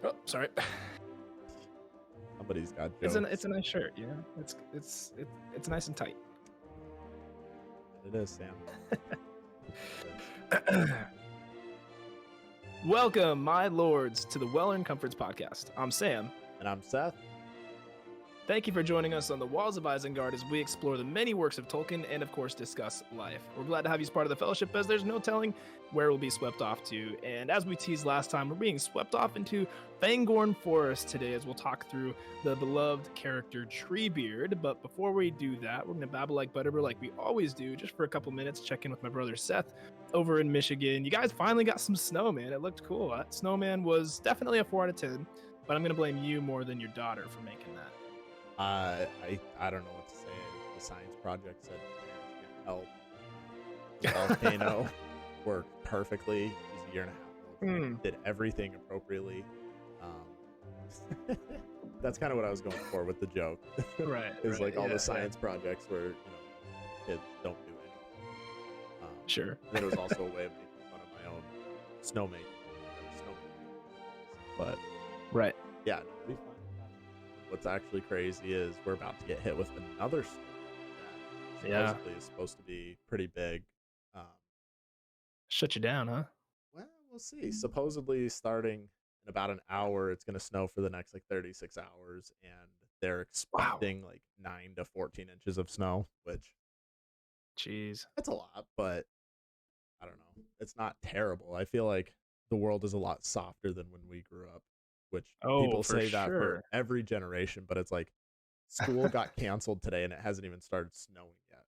Oh, sorry. Somebody's got jokes. It's a nice shirt, you know. It's nice and tight. It is, Sam. Welcome, my lords, to the Well Earned Comforts podcast. I'm Sam. And I'm Seth. Thank you for joining us on the Walls of Isengard as we explore the many works of Tolkien and, of course, discuss life. We're glad to have you as part of the fellowship, as there's no telling where we'll be swept off to. And as we teased last time, we're being swept off into Fangorn Forest today as we'll talk through the beloved character Treebeard. But before we do that, we're going to babble like Butterbur like we always do, just for a couple minutes, check in with my brother Seth over in Michigan. You guys finally got some snow, man. It looked cool. That snowman was definitely a 4 out of 10, but I'm going to blame you more than your daughter for making that. I don't know what to say. The science project said help. The volcano worked perfectly. She's a year and a half old. Did everything appropriately. That's kind of what I was going for with the joke. Right. It's like all the science projects where kids don't do anything. Sure. And it was also a way of making fun of my own snowmaking. But right. Yeah, it'll be fine. What's actually crazy is we're about to get hit with another storm that supposedly is supposed to be pretty big. Shut you down, huh? Well, we'll see. Supposedly starting in about an hour, it's going to snow for the next 36 hours, and they're expecting 9 to 14 inches of snow, which, jeez, that's a lot, but I don't know. It's not terrible. I feel like the world is a lot softer than when we grew up. Which people say that for every generation, but it's like school got canceled today and it hasn't even started snowing yet.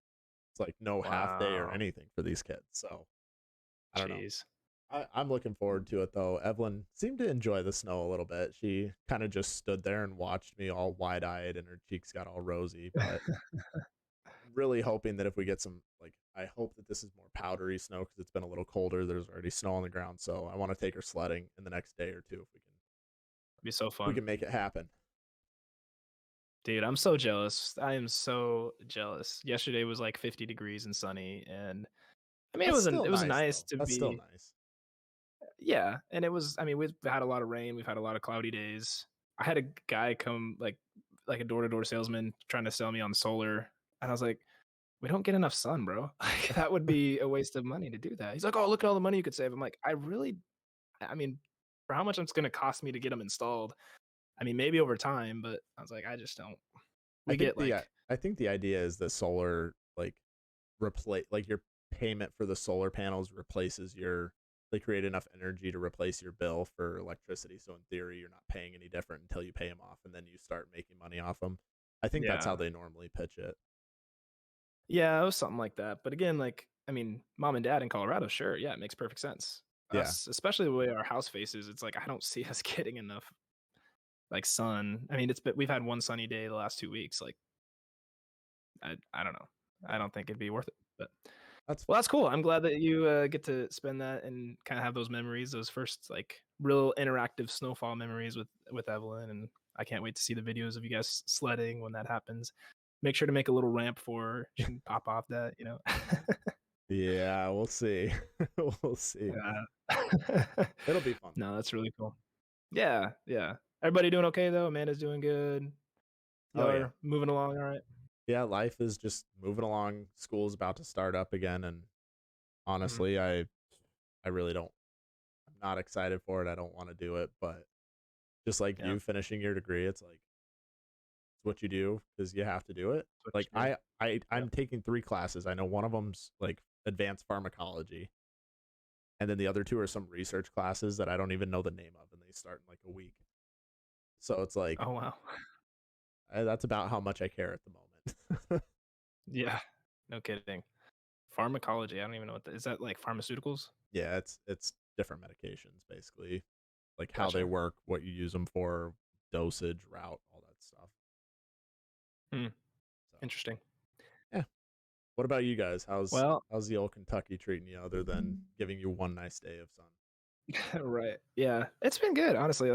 It's like no half day or anything for these kids. So I don't know. I'm looking forward to it though. Evelyn seemed to enjoy the snow a little bit. She kind of just stood there and watched me all wide-eyed and her cheeks got all rosy. But really hoping that if we get some, I hope that this is more powdery snow because it's been a little colder. There's already snow on the ground. So I want to take her sledding in the next day or two if we can. It'd be so fun. We can make it happen. Dude, I'm so jealous. I am so jealous. Yesterday was 50 degrees and sunny, and I mean, it was nice to be. That's still nice. Yeah, and it was. I mean, we've had a lot of rain. We've had a lot of cloudy days. I had a guy come like a door-to-door salesman trying to sell me on solar, and I was like, "We don't get enough sun, bro. That would be a waste of money to do that." He's like, "Oh, look at all the money you could save." I'm like, I mean, for how much it's going to cost me to get them installed, I mean, maybe over time, but I was like, I just don't. I think the idea is that solar replace your payment for the solar panels replaces they create enough energy to replace your bill for electricity. So in theory, you're not paying any different until you pay them off, and then you start making money off them. I think that's how they normally pitch it. Yeah, it was something like that. But again, I mean, mom and dad in Colorado, sure, yeah, it makes perfect sense. Yeah. Especially the way our house faces, it's I don't see us getting enough sun. I mean, we've had one sunny day the last 2 weeks. I don't know. I don't think it'd be worth it. But that's cool. I'm glad that you get to spend that and kind of have those memories, those first real interactive snowfall memories with Evelyn. And I can't wait to see the videos of you guys sledding when that happens. Make sure to make a little ramp for her. She can pop off that, Yeah, we'll see. We'll see. It'll be fun. No, that's really cool. Yeah. Everybody doing okay though? Amanda's doing good. Y'all moving along all right? Yeah, life is just moving along. School's about to start up again, and honestly, I really don't. I'm not excited for it. I don't want to do it, but just like you finishing your degree, it's what you do because you have to do it. I'm taking 3 classes. I know one of them's advanced pharmacology, and then the other 2 are some research classes that I don't even know the name of, and they start in a week. So it's oh wow, that's about how much I care at the moment. Yeah, no kidding. Pharmacology, I don't even know what is that, pharmaceuticals? Yeah, it's different medications basically, how they work, what you use them for, dosage, route, all that stuff. So. Interesting. Yeah. What about you guys? How's the old Kentucky treating you other than giving you one nice day of sun? Right. Yeah, it's been good, honestly.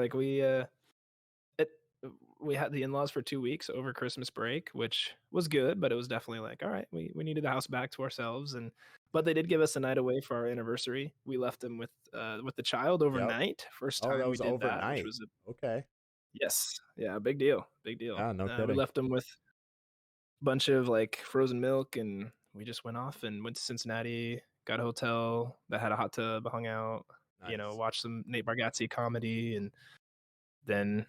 We had the in-laws for 2 weeks over Christmas break, which was good, but it was definitely all right, we needed the house back to ourselves. And But they did give us a night away for our anniversary. We left them with the child Yep. overnight. First Oh, that time we was did that, which overnight. was a Okay. yes. Yeah, big deal, big deal. Yeah, no We kidding. left them with a bunch of, like, frozen milk, and we just went off and went to Cincinnati, got a hotel that had a hot tub, hung out, Nice. watched some Nate Bargatze comedy, and then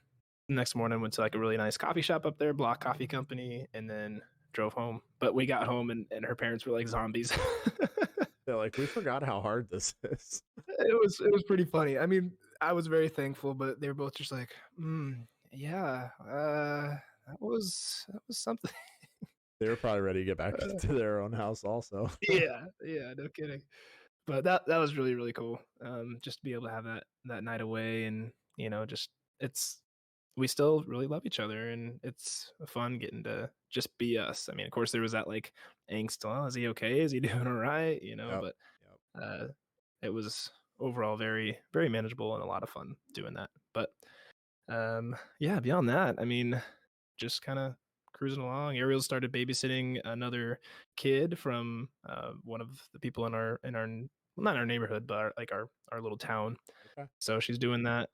the next morning went to, like, a really nice coffee shop up there, Block Coffee Company, and then drove home. But we got home and her parents were like zombies. They're like, "We forgot how hard this is." It was pretty funny. I mean, I was very thankful, but they were both just like, yeah, that was something." They were probably ready to get back to their own house also. Yeah, yeah, no kidding. But that was really, really cool. Just to be able to have that night away, and, just it's we still really love each other, and it's fun getting to just be us. I mean, of course, there was that, like, angst, "Oh, is he okay? Is he doing alright?" Yep, But, yep. uh, it was overall very, very manageable and a lot of fun doing that. But, yeah, beyond that, I mean, just kinda cruising along. Ariel started babysitting another kid from, one of the people in our well, not our neighborhood, but our little town. Okay. So she's doing that,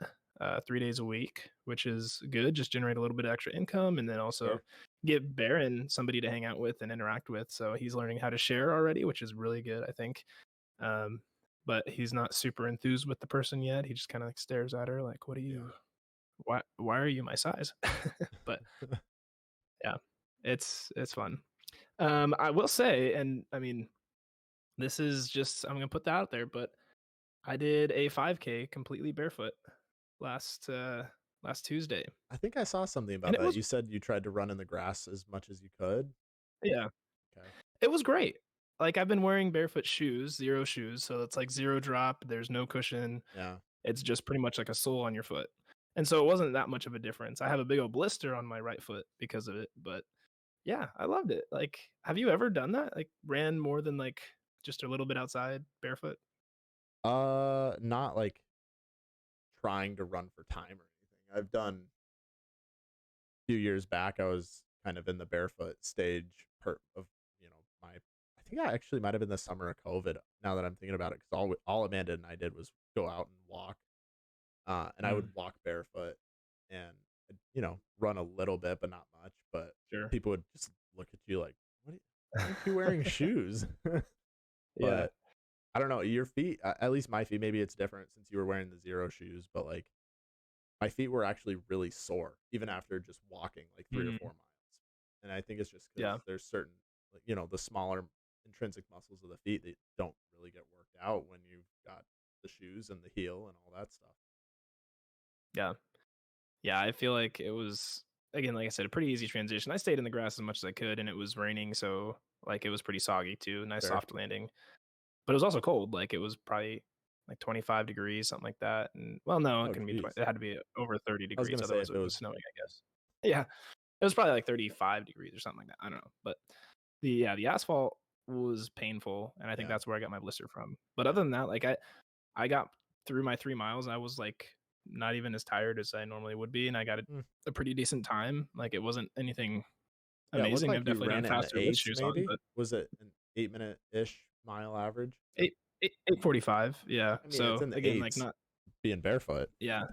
3 days a week, which is good, just generate a little bit of extra income, and then also Sure. give Baron somebody to hang out with and interact with. So he's learning how to share already, which is really good, I think. Um, but he's not super enthused with the person yet. He just kinda, like, stares at her like, "What are Yeah. you why are you my size?" But yeah, it's fun. I will say, and I mean, this is just I'm gonna put that out there, but I did a 5K completely barefoot last last Tuesday, I think I saw something and about it that. was You said you tried to run in the grass as much as you could? yeah, Okay. it was great. Like, I've been wearing barefoot shoes, 0 shoes, so it's like 0 drop, there's no cushion, Yeah. it's just pretty much like a sole on your foot, and so it wasn't that much of a difference. I have a big old blister on my right foot because of it, but yeah, I loved it. Like, have you ever done that? Like, ran more than, like, just a little bit outside barefoot? Not, like, trying to run for time or anything. I've done few years back, I was kind of in the barefoot stage part of, my I think I actually might have been the summer of COVID, now that I'm thinking about it, 'cause all Amanda and I did was go out and walk, and I Mm, would walk barefoot and, run a little bit, but not much, but sure. people would just look at you like, Why aren't you wearing shoes?" Yeah. But I don't know, your feet, at least my feet, maybe it's different since you were wearing the 0 shoes, but, like, my feet were actually really sore even after just walking like 3 or 4 Mm, miles. And I think it's just because yeah. there's certain, like, the smaller intrinsic muscles of the feet that don't really get worked out when you've got the shoes and the heel and all that stuff. Yeah. Yeah, I feel like it was, again, like I said, a pretty easy transition. I stayed in the grass as much as I could, and it was raining, so, like, it was pretty soggy too, nice Sure. soft landing. But it was also cold, like, it was probably, like, 25 degrees, something like that, and well, no, it Oh, couldn't be geez. it had to be over 30 I was degrees, gonna say otherwise if it it would been was, snowing, I guess. Yeah. It was probably, like, 35 degrees or something like that, I don't know, but the asphalt was painful, and I think yeah, that's where I got my blister from. But yeah. other than that, like, I got through my 3 miles, I was, like, not even as tired as I normally would be, and I got Mm. a pretty decent time. Like, it wasn't anything Yeah, it looked amazing. I've like you definitely done ran it in the faster with 8s shoes on, maybe? but Was it an 8-minute-ish mile average? 8:45, yeah. I mean, it's So, in the again, like, 8s not being barefoot. yeah.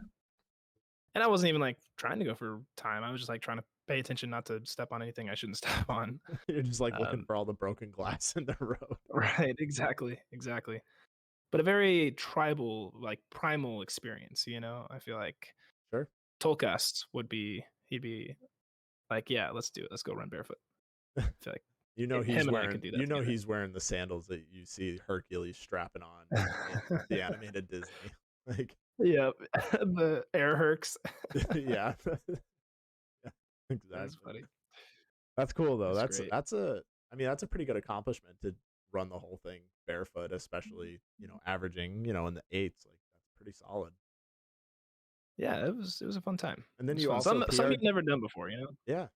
And I wasn't even, like, trying to go for time. I was just, like, trying to pay attention not to step on anything I shouldn't step on. You're just, like, looking Um, for all the broken glass in the road. right, exactly, exactly. But a very tribal, like, primal experience. I feel like Sure. Tolkast he'd be like, "Yeah, let's do it. Let's go run barefoot." I feel like him and I could do that together. He's wearing the sandals that you see Hercules strapping on in the animated Disney. Like, Yep, the air hercs. yeah. Yeah, That's exactly. funny. That's cool though. That's great. That's a pretty good accomplishment to run the whole thing barefoot, especially, averaging, in the 8s, like that's pretty solid. Yeah, it was a fun time. And It then was you fun. also Some PR'd. you've never done before. Yeah. Yeah.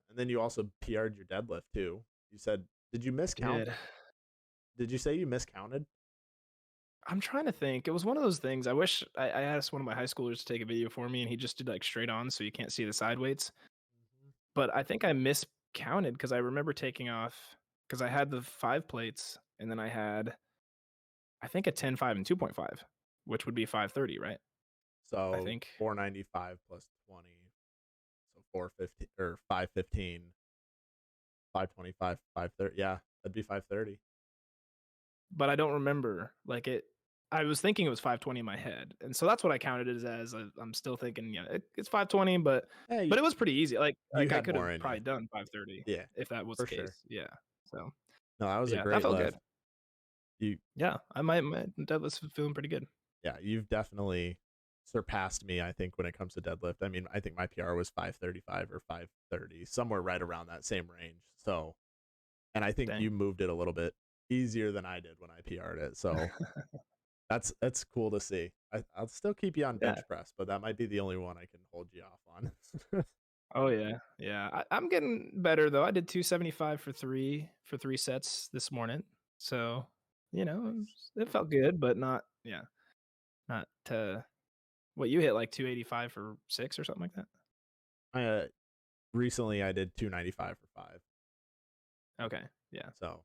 And then you also PR'd your deadlift too. You said, did you miscount? Did. Did you say you miscounted? I'm trying to think. It was one of those things. I wish I asked one of my high schoolers to take a video for me, and he just did, like, straight on, so you can't see the side weights. Mhm. But I think I miscounted because I remember taking off because I had the 5 plates, and then I had, I think, a 10, 5, and 2.5, which would be 530, right? So I think 495 plus 20, so 450 or 515, 525, 530. Yeah, that'd be 530. But I don't remember like it. I was thinking it was 520 in my head, and so that's what I counted it as. I'm still thinking, it's 520, but Hey, it was pretty easy. Like you I had could have more in probably you. done 530, Yeah, if that was for the case. sure. Yeah. So No, that was a yeah, great that felt lift. good. Yeah, my deadlift's feeling pretty good. Yeah, you've definitely surpassed me, I think, when it comes to deadlift. I mean, I think my PR was 535 or 530, somewhere right around that same range. So, and I think you moved it a little bit easier than I did when I PR'd it. So that's cool to see. I'll still keep you on bench press, but that might be the only one I can hold you off on. Oh yeah. I'm getting better though. I did 275 for three sets this morning, so Nice. it felt good, but not not what you hit, like 285 for 6 or something like that. Recently I did 295 for 5. Okay, yeah. So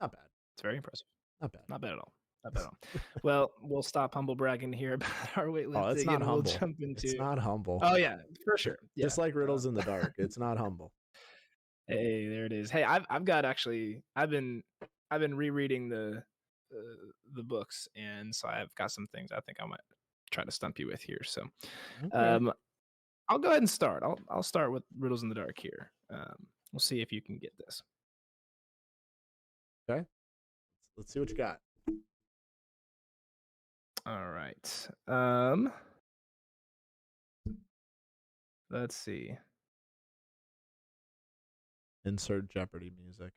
not bad. It's very impressive. Not bad. Not bad at all. Not bad at all. Well, we'll stop humble bragging here about our weightlifting. Oh, it's not humble. We'll jump into. It's not humble. Oh yeah, for sure. Yeah. Just like Riddles in the Dark. It's not humble. Hey, there it is. Hey, I've got actually I've been rereading the books, and so I've got some things I think I might try to stump you with here. So, Okay. I'll go ahead and start. I'll start with Riddles in the Dark here. We'll see if you can get this. Okay. Let's see what you got. All right. Let's see. Insert Jeopardy music.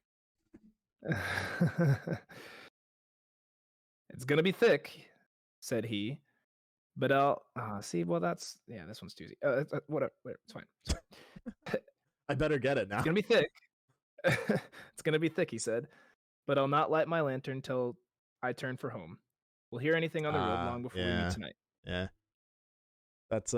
It's gonna be thick, said he. But I'll see. Well, this one's too easy. Whatever, it's fine. I better get it now. It's gonna be thick. It's gonna be thick, he said. But I'll not light my lantern till I turn for home. We'll hear anything on the road long before we meet tonight. Yeah. That's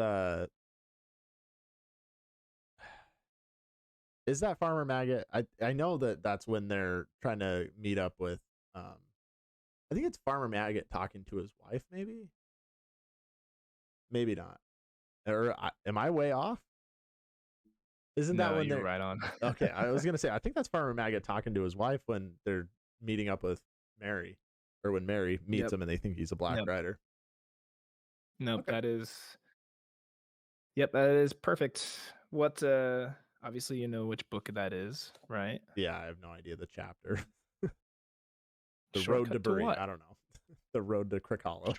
Is that Farmer Maggot? I know that's when they're trying to meet up with I think it's Farmer Maggot talking to his wife, maybe? Maybe not. Or am I way off? Isn't that when you're right on? Okay, I was gonna say I think that's Farmer Maggot talking to his wife when they're meeting up with Mary, or when Mary meets him and they think he's a black rider. Nope, okay. That is perfect. What obviously you know which book that is, right? Yeah, I have no idea the chapter. The Road to Bury. I don't know. The Road to Crick Hollow.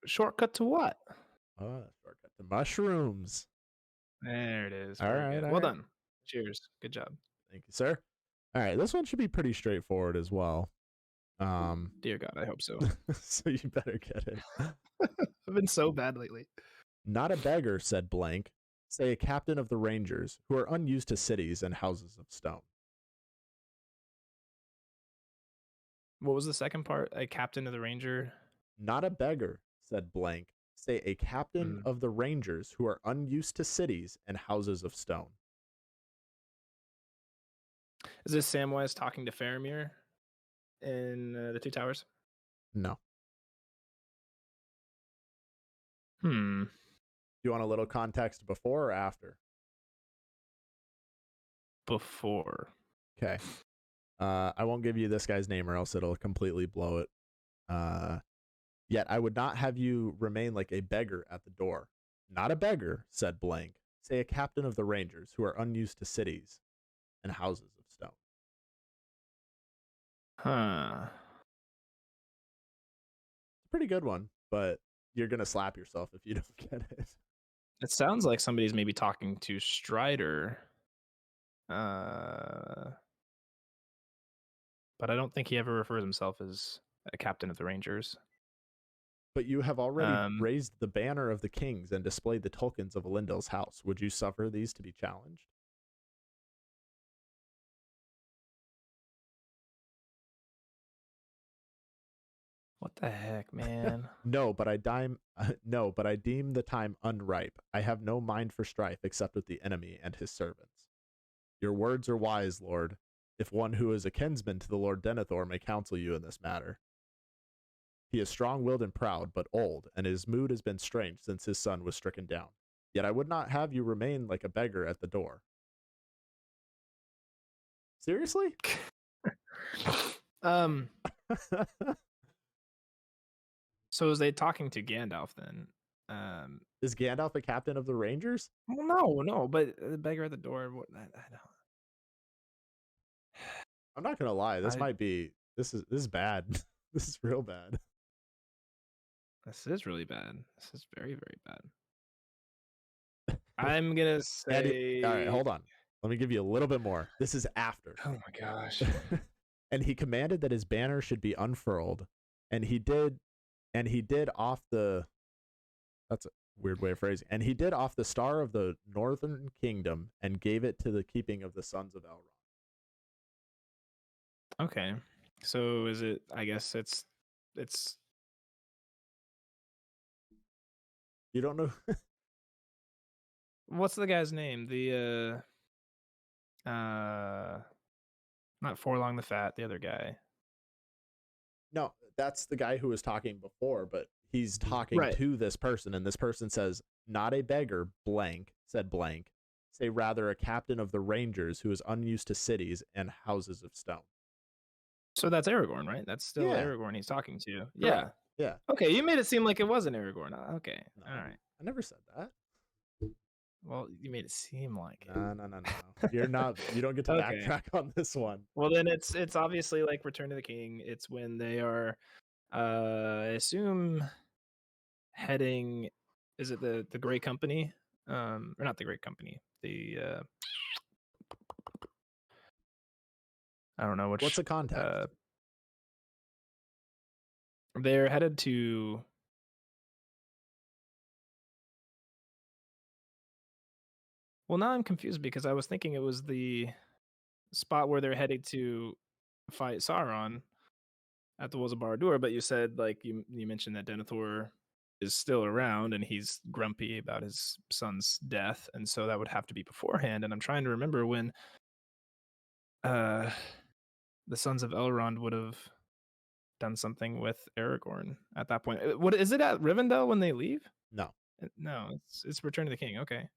Shortcut to what? Shortcut to mushrooms. There it is. All right. Well done. Cheers. Good job. Thank you, sir. All right. This one should be pretty straightforward as well. Dear God, I hope so. So you better get it. I've been so bad lately. Not a beggar, said blank. Say a captain of the Rangers, who are unused to cities and houses of stone. What was the second part? A captain of the Ranger? Not a beggar, said blank. Say a captain of the Rangers, who are unused to cities and houses of stone. Is this Samwise talking to Faramir in the Two Towers? No. Do you want a little context before or after? Before. Okay. I won't give you this guy's name or else it'll completely blow it. Yet I would not have you remain like a beggar at the door. Not a beggar, said blank. Say a captain of the Rangers, who are unused to cities and houses of stone. Huh. Pretty good one, but you're going to slap yourself if you don't get it. It sounds like somebody's maybe talking to Strider. But I don't think he ever refers himself as a captain of the Rangers. But you have already raised the banner of the kings and displayed the tokens of Elendil's house. Would you suffer these to be challenged? What the heck, man? No, but I deem the time unripe. I have no mind for strife except with the enemy and his servants. Your words are wise, Lord, if one who is a kinsman to the Lord Denethor may counsel you in this matter. He is strong-willed and proud, but old, and his mood has been strange since his son was stricken down. Yet I would not have you remain like a beggar at the door. Seriously? So is they talking to Gandalf then? Is Gandalf a captain of the Rangers? Well, no, but the beggar at the door. What? I don't. I'm not gonna lie. This is bad. This is real bad. This is really bad. This is very, very bad. I'm gonna say. All right, hold on. Let me give you a little bit more. This is after. Oh my gosh. And he commanded that his banner should be unfurled, and he did off the. That's a weird way of phrasing. And he did off the star of the northern kingdom and gave it to the keeping of the sons of Elrond. Okay, so is it? I guess it's. You don't know. What's the guy's name? The not Forlong the Fat, the other guy. No, that's the guy who was talking before, but he's talking to this person, and this person says, not a beggar, blank, said blank, say rather a captain of the Rangers who is unused to cities and houses of stone. So that's Aragorn, right? That's still Aragorn he's talking to. Yeah. Yeah. Okay, you made it seem like it wasn't Aragorn. Okay, no, all right. I never said that. Well, you made it seem like it. No. You're not. You don't get to backtrack on this one. Well, then it's obviously like Return of the King. It's when they are, I assume, heading. Is it the Great Company? Or not the Great Company. The I don't know which. What's the context? They're headed to. Well, now I'm confused because I was thinking it was the spot where they're heading to fight Sauron at the Walls of Barad-dûr, but you said, like, you mentioned that Denethor is still around and he's grumpy about his son's death, and so that would have to be beforehand. And I'm trying to remember when the sons of Elrond would have done something with Aragorn at that point. What is it at Rivendell when they leave? No, it's Return of the King. Okay.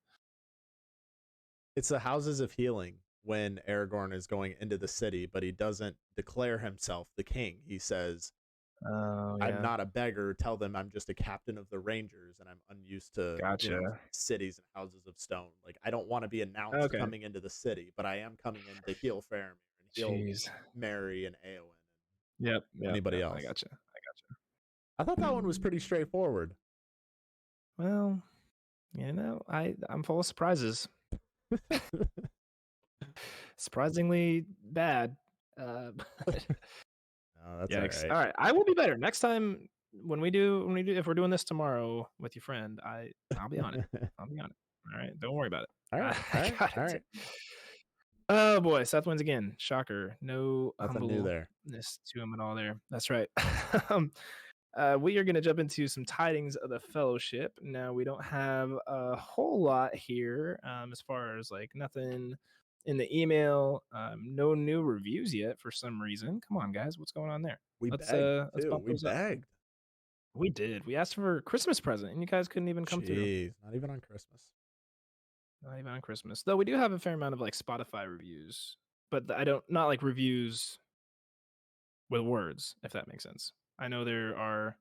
It's the Houses of Healing when Aragorn is going into the city, but he doesn't declare himself the king. He says, I'm not a beggar. Tell them I'm just a captain of the Rangers and I'm unused to cities and houses of stone. Like, I don't want to be announced coming into the city, but I am coming in to heal Faramir and heal Merry and Éowyn and anybody else. I gotcha. I thought that one was pretty straightforward. Well, I'm full of surprises. Surprisingly bad. No, that's all right. I will be better next time when we do. If we're doing this tomorrow with your friend, I'll be on it. All right, don't worry about it. All right. Oh boy, Seth wins again. Shocker. No nothing new there. To him at all there. That's right. We are going to jump into some tidings of the Fellowship. Now, we don't have a whole lot here as far as like nothing in the email. No new reviews yet for some reason. Come on, guys. What's going on there? Let's begged. We did. We asked for a Christmas present, and you guys couldn't even come through. Not even on Christmas. Not even on Christmas. Though we do have a fair amount of like Spotify reviews, but not like reviews with words, if that makes sense. I know there are,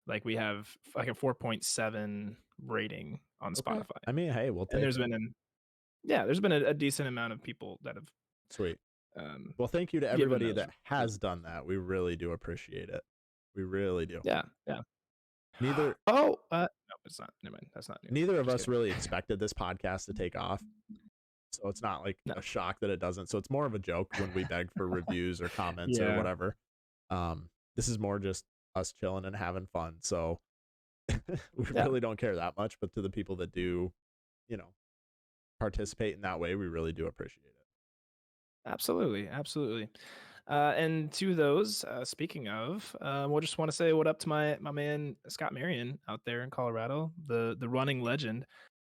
like, we have like a 4.7 rating on Spotify. I mean, hey, we'll take there's been a decent amount of people that have. Sweet. Well, thank you to everybody that has done that. We really do appreciate it. We really do. Yeah. Neither. No, it's not. Never mind. That's not new. Neither of us really expected this podcast to take off. So it's not like a shock that it doesn't. So it's more of a joke when we beg for reviews or comments or whatever. This is more just us chilling and having fun. So we really don't care that much. But to the people that do, participate in that way, we really do appreciate it. Absolutely. And to those, speaking of, we'll just want to say what up to my man Scott Marion out there in Colorado, the running legend.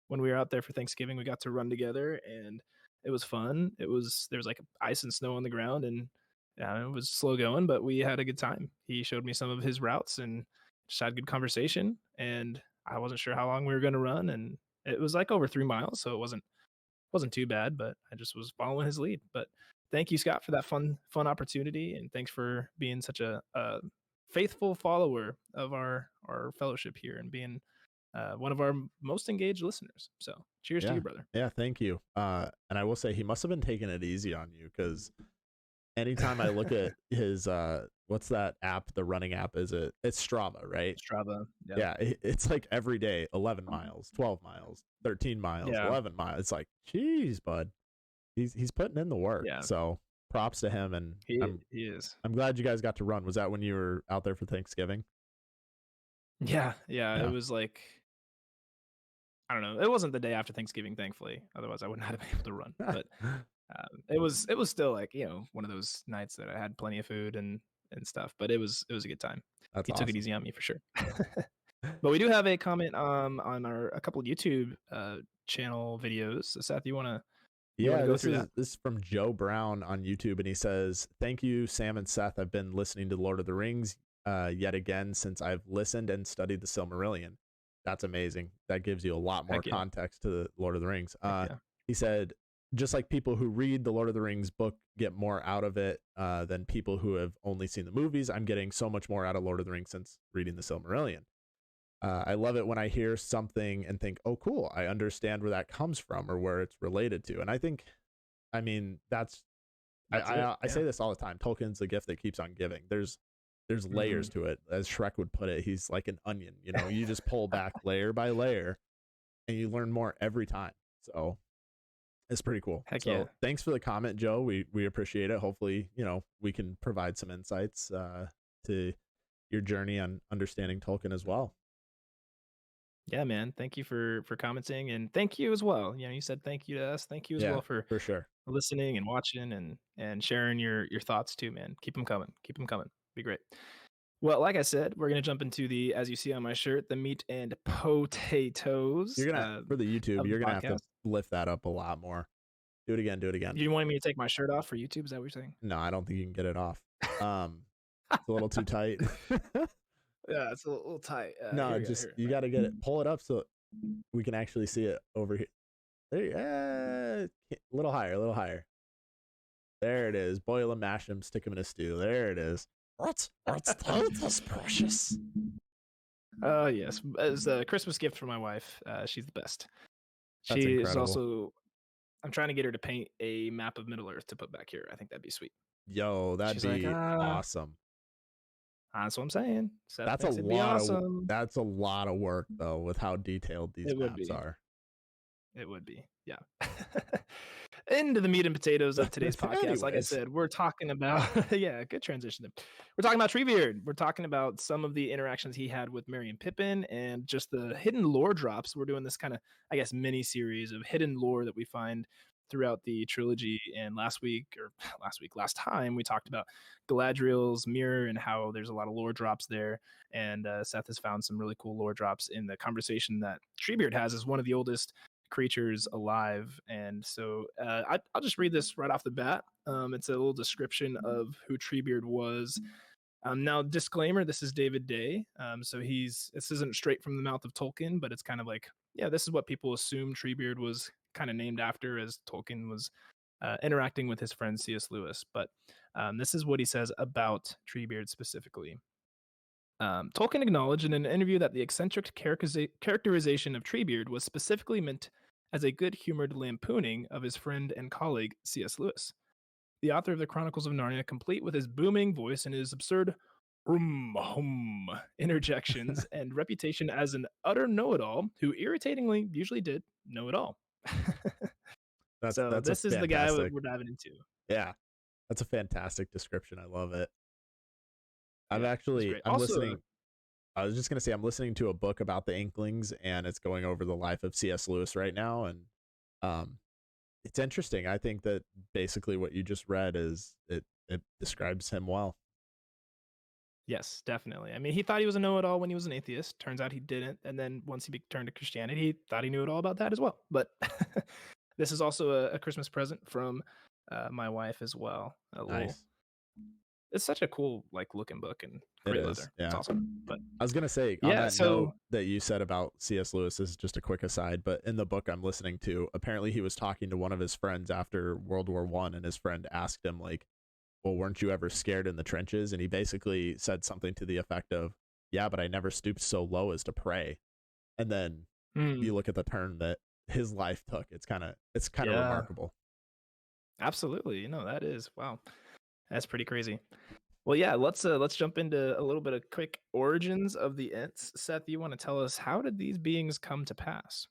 When we were out there for Thanksgiving, we got to run together, and It was fun. There was like ice and snow on the ground, and it was slow going, but we had a good time. He showed me some of his routes and just had good conversation. And I wasn't sure how long we were going to run, and it was like over 3 miles, so it wasn't too bad. But I just was following his lead. But thank you, Scott, for that fun opportunity, and thanks for being such a faithful follower of our fellowship here and being one of our most engaged listeners. So cheers to Yeah. you, brother. Yeah, thank you. And I will say he must have been taking it easy on you, because anytime I look at his what's that app, the running app, it's Strava, right? Strava. Yeah, it's like every day 11 miles, 12 miles, 13 miles, Yeah. 11 miles. It's like, geez, bud. He's putting in the work. Yeah. So props to him, and He is. I'm glad you guys got to run. Was that when you were out there for Thanksgiving? Yeah. Yeah. It was like, I don't know. It wasn't the day after Thanksgiving, thankfully. Otherwise, I wouldn't have been able to run. But it was still like, one of those nights that I had plenty of food and stuff. But it was a good time. That's He awesome. took it easy on me for sure. But we do have a comment on a couple of YouTube channel videos. So Seth, you wanna go This through is that? this is from Joe Brown on YouTube, and he says, "Thank you, Sam and Seth. I've been listening to Lord of the Rings yet again since I've listened and studied the Silmarillion. That's amazing. That gives you a lot more Heck yeah. context to the Lord of the Rings." Heck yeah. He said, "Just like people who read the Lord of the Rings book get more out of it than people who have only seen the movies, I'm getting so much more out of Lord of the Rings since reading the Silmarillion. I love it when I hear something and think, oh, cool, I understand where that comes from or where it's related to." And I mean, That's I it. say this all the time. Tolkien's the gift that keeps on giving. There's layers to it. As Shrek would put it, he's like an onion. You just pull back layer by layer, and you learn more every time. So it's pretty cool. Heck So yeah. thanks for the comment, Joe. We appreciate it. Hopefully, we can provide some insights to your journey on understanding Tolkien as well. Yeah, man. Thank you for commenting, and thank you as well. You said thank you to us. Thank you as well for for sure. listening and watching and sharing your thoughts too, man. Keep them coming. Keep them coming. Be great. Well, like I said, we're gonna jump into the, as you see on my shirt, the meat and potatoes You're gonna for the YouTube, of the you're gonna have to podcast. lift that up a lot more. Do it again. Do it again. You wanted me to take my shirt off for YouTube? Is that what you're saying? No, I don't think you can get it off. It's a little too tight. Yeah, it's a little tight. No, Here we go, just here. you got to get it. Pull it up so we can actually see it over here. There, a little higher, a little higher. There it is. Boil and mash them, stick them in a stew. There it is. Let's taste this, precious. Oh yes, as a Christmas gift for my wife. She's the best. That's She is incredible. also. I'm trying to get her to paint a map of Middle Earth to put back here. I think that'd be sweet. Yo, that'd She's like, be awesome. That's what I'm saying. Seth That's a thinks it'd be lot awesome. That's a lot of work though, with how detailed these maps are. It would be, yeah. Into the meat and potatoes of today's podcast. Like I Anyways. said, we're talking about yeah, good transition. We're talking about Treebeard. We're talking about some of the interactions he had with Merry and Pippin and just the hidden lore drops. We're doing this kind of, I guess, mini series of hidden lore that we find throughout the trilogy. And last time we talked about Galadriel's mirror and how there's a lot of lore drops there. And Seth has found some really cool lore drops in the conversation that Treebeard has as one of the oldest creatures alive. And so I'll just read this right off the bat. It's a little description of who Treebeard was. Now, disclaimer, this is David Day. So this isn't straight from the mouth of Tolkien, but it's kind of like, yeah, this is what people assume Treebeard was kind of named after, as Tolkien was interacting with his friend C.S. Lewis. But this is what he says about Treebeard specifically. Tolkien acknowledged in an interview that the eccentric characterization of Treebeard was specifically meant as a good-humored lampooning of his friend and colleague C.S. Lewis, the author of the Chronicles of Narnia, complete with his booming voice and his absurd hum interjections and reputation as an utter know-it-all who irritatingly usually did know it all. So this is the guy we're diving into. Yeah, that's a fantastic description. I love it. I'm Also, listening. I was just gonna say I'm listening to a book about the Inklings, and it's going over the life of C.S. Lewis right now, and it's interesting. I think that basically what you just read it describes him well. Yes, definitely. I mean, he thought he was a know-it-all when he was an atheist. Turns out he didn't. And then once he turned to Christianity, he thought he knew it all about that as well. But This is also a Christmas present from my wife as well. A little. Nice. It's such a cool like looking book and It great is. leather. It's Yeah. awesome. But I was gonna say on yeah, that note so that you said about C.S. Lewis, this is just a quick aside, but in the book I'm listening to, apparently he was talking to one of his friends after World War I, and his friend asked him like, well, weren't you ever scared in the trenches? And he basically said something to the effect of, yeah, but I never stooped so low as to pray. And then mm, you look at the turn that his life took. It's kind of yeah, remarkable. absolutely. That is wow. That's pretty crazy. Well, yeah, let's jump into a little bit of quick origins of the Ents. Seth, you want to tell us how did these beings come to pass?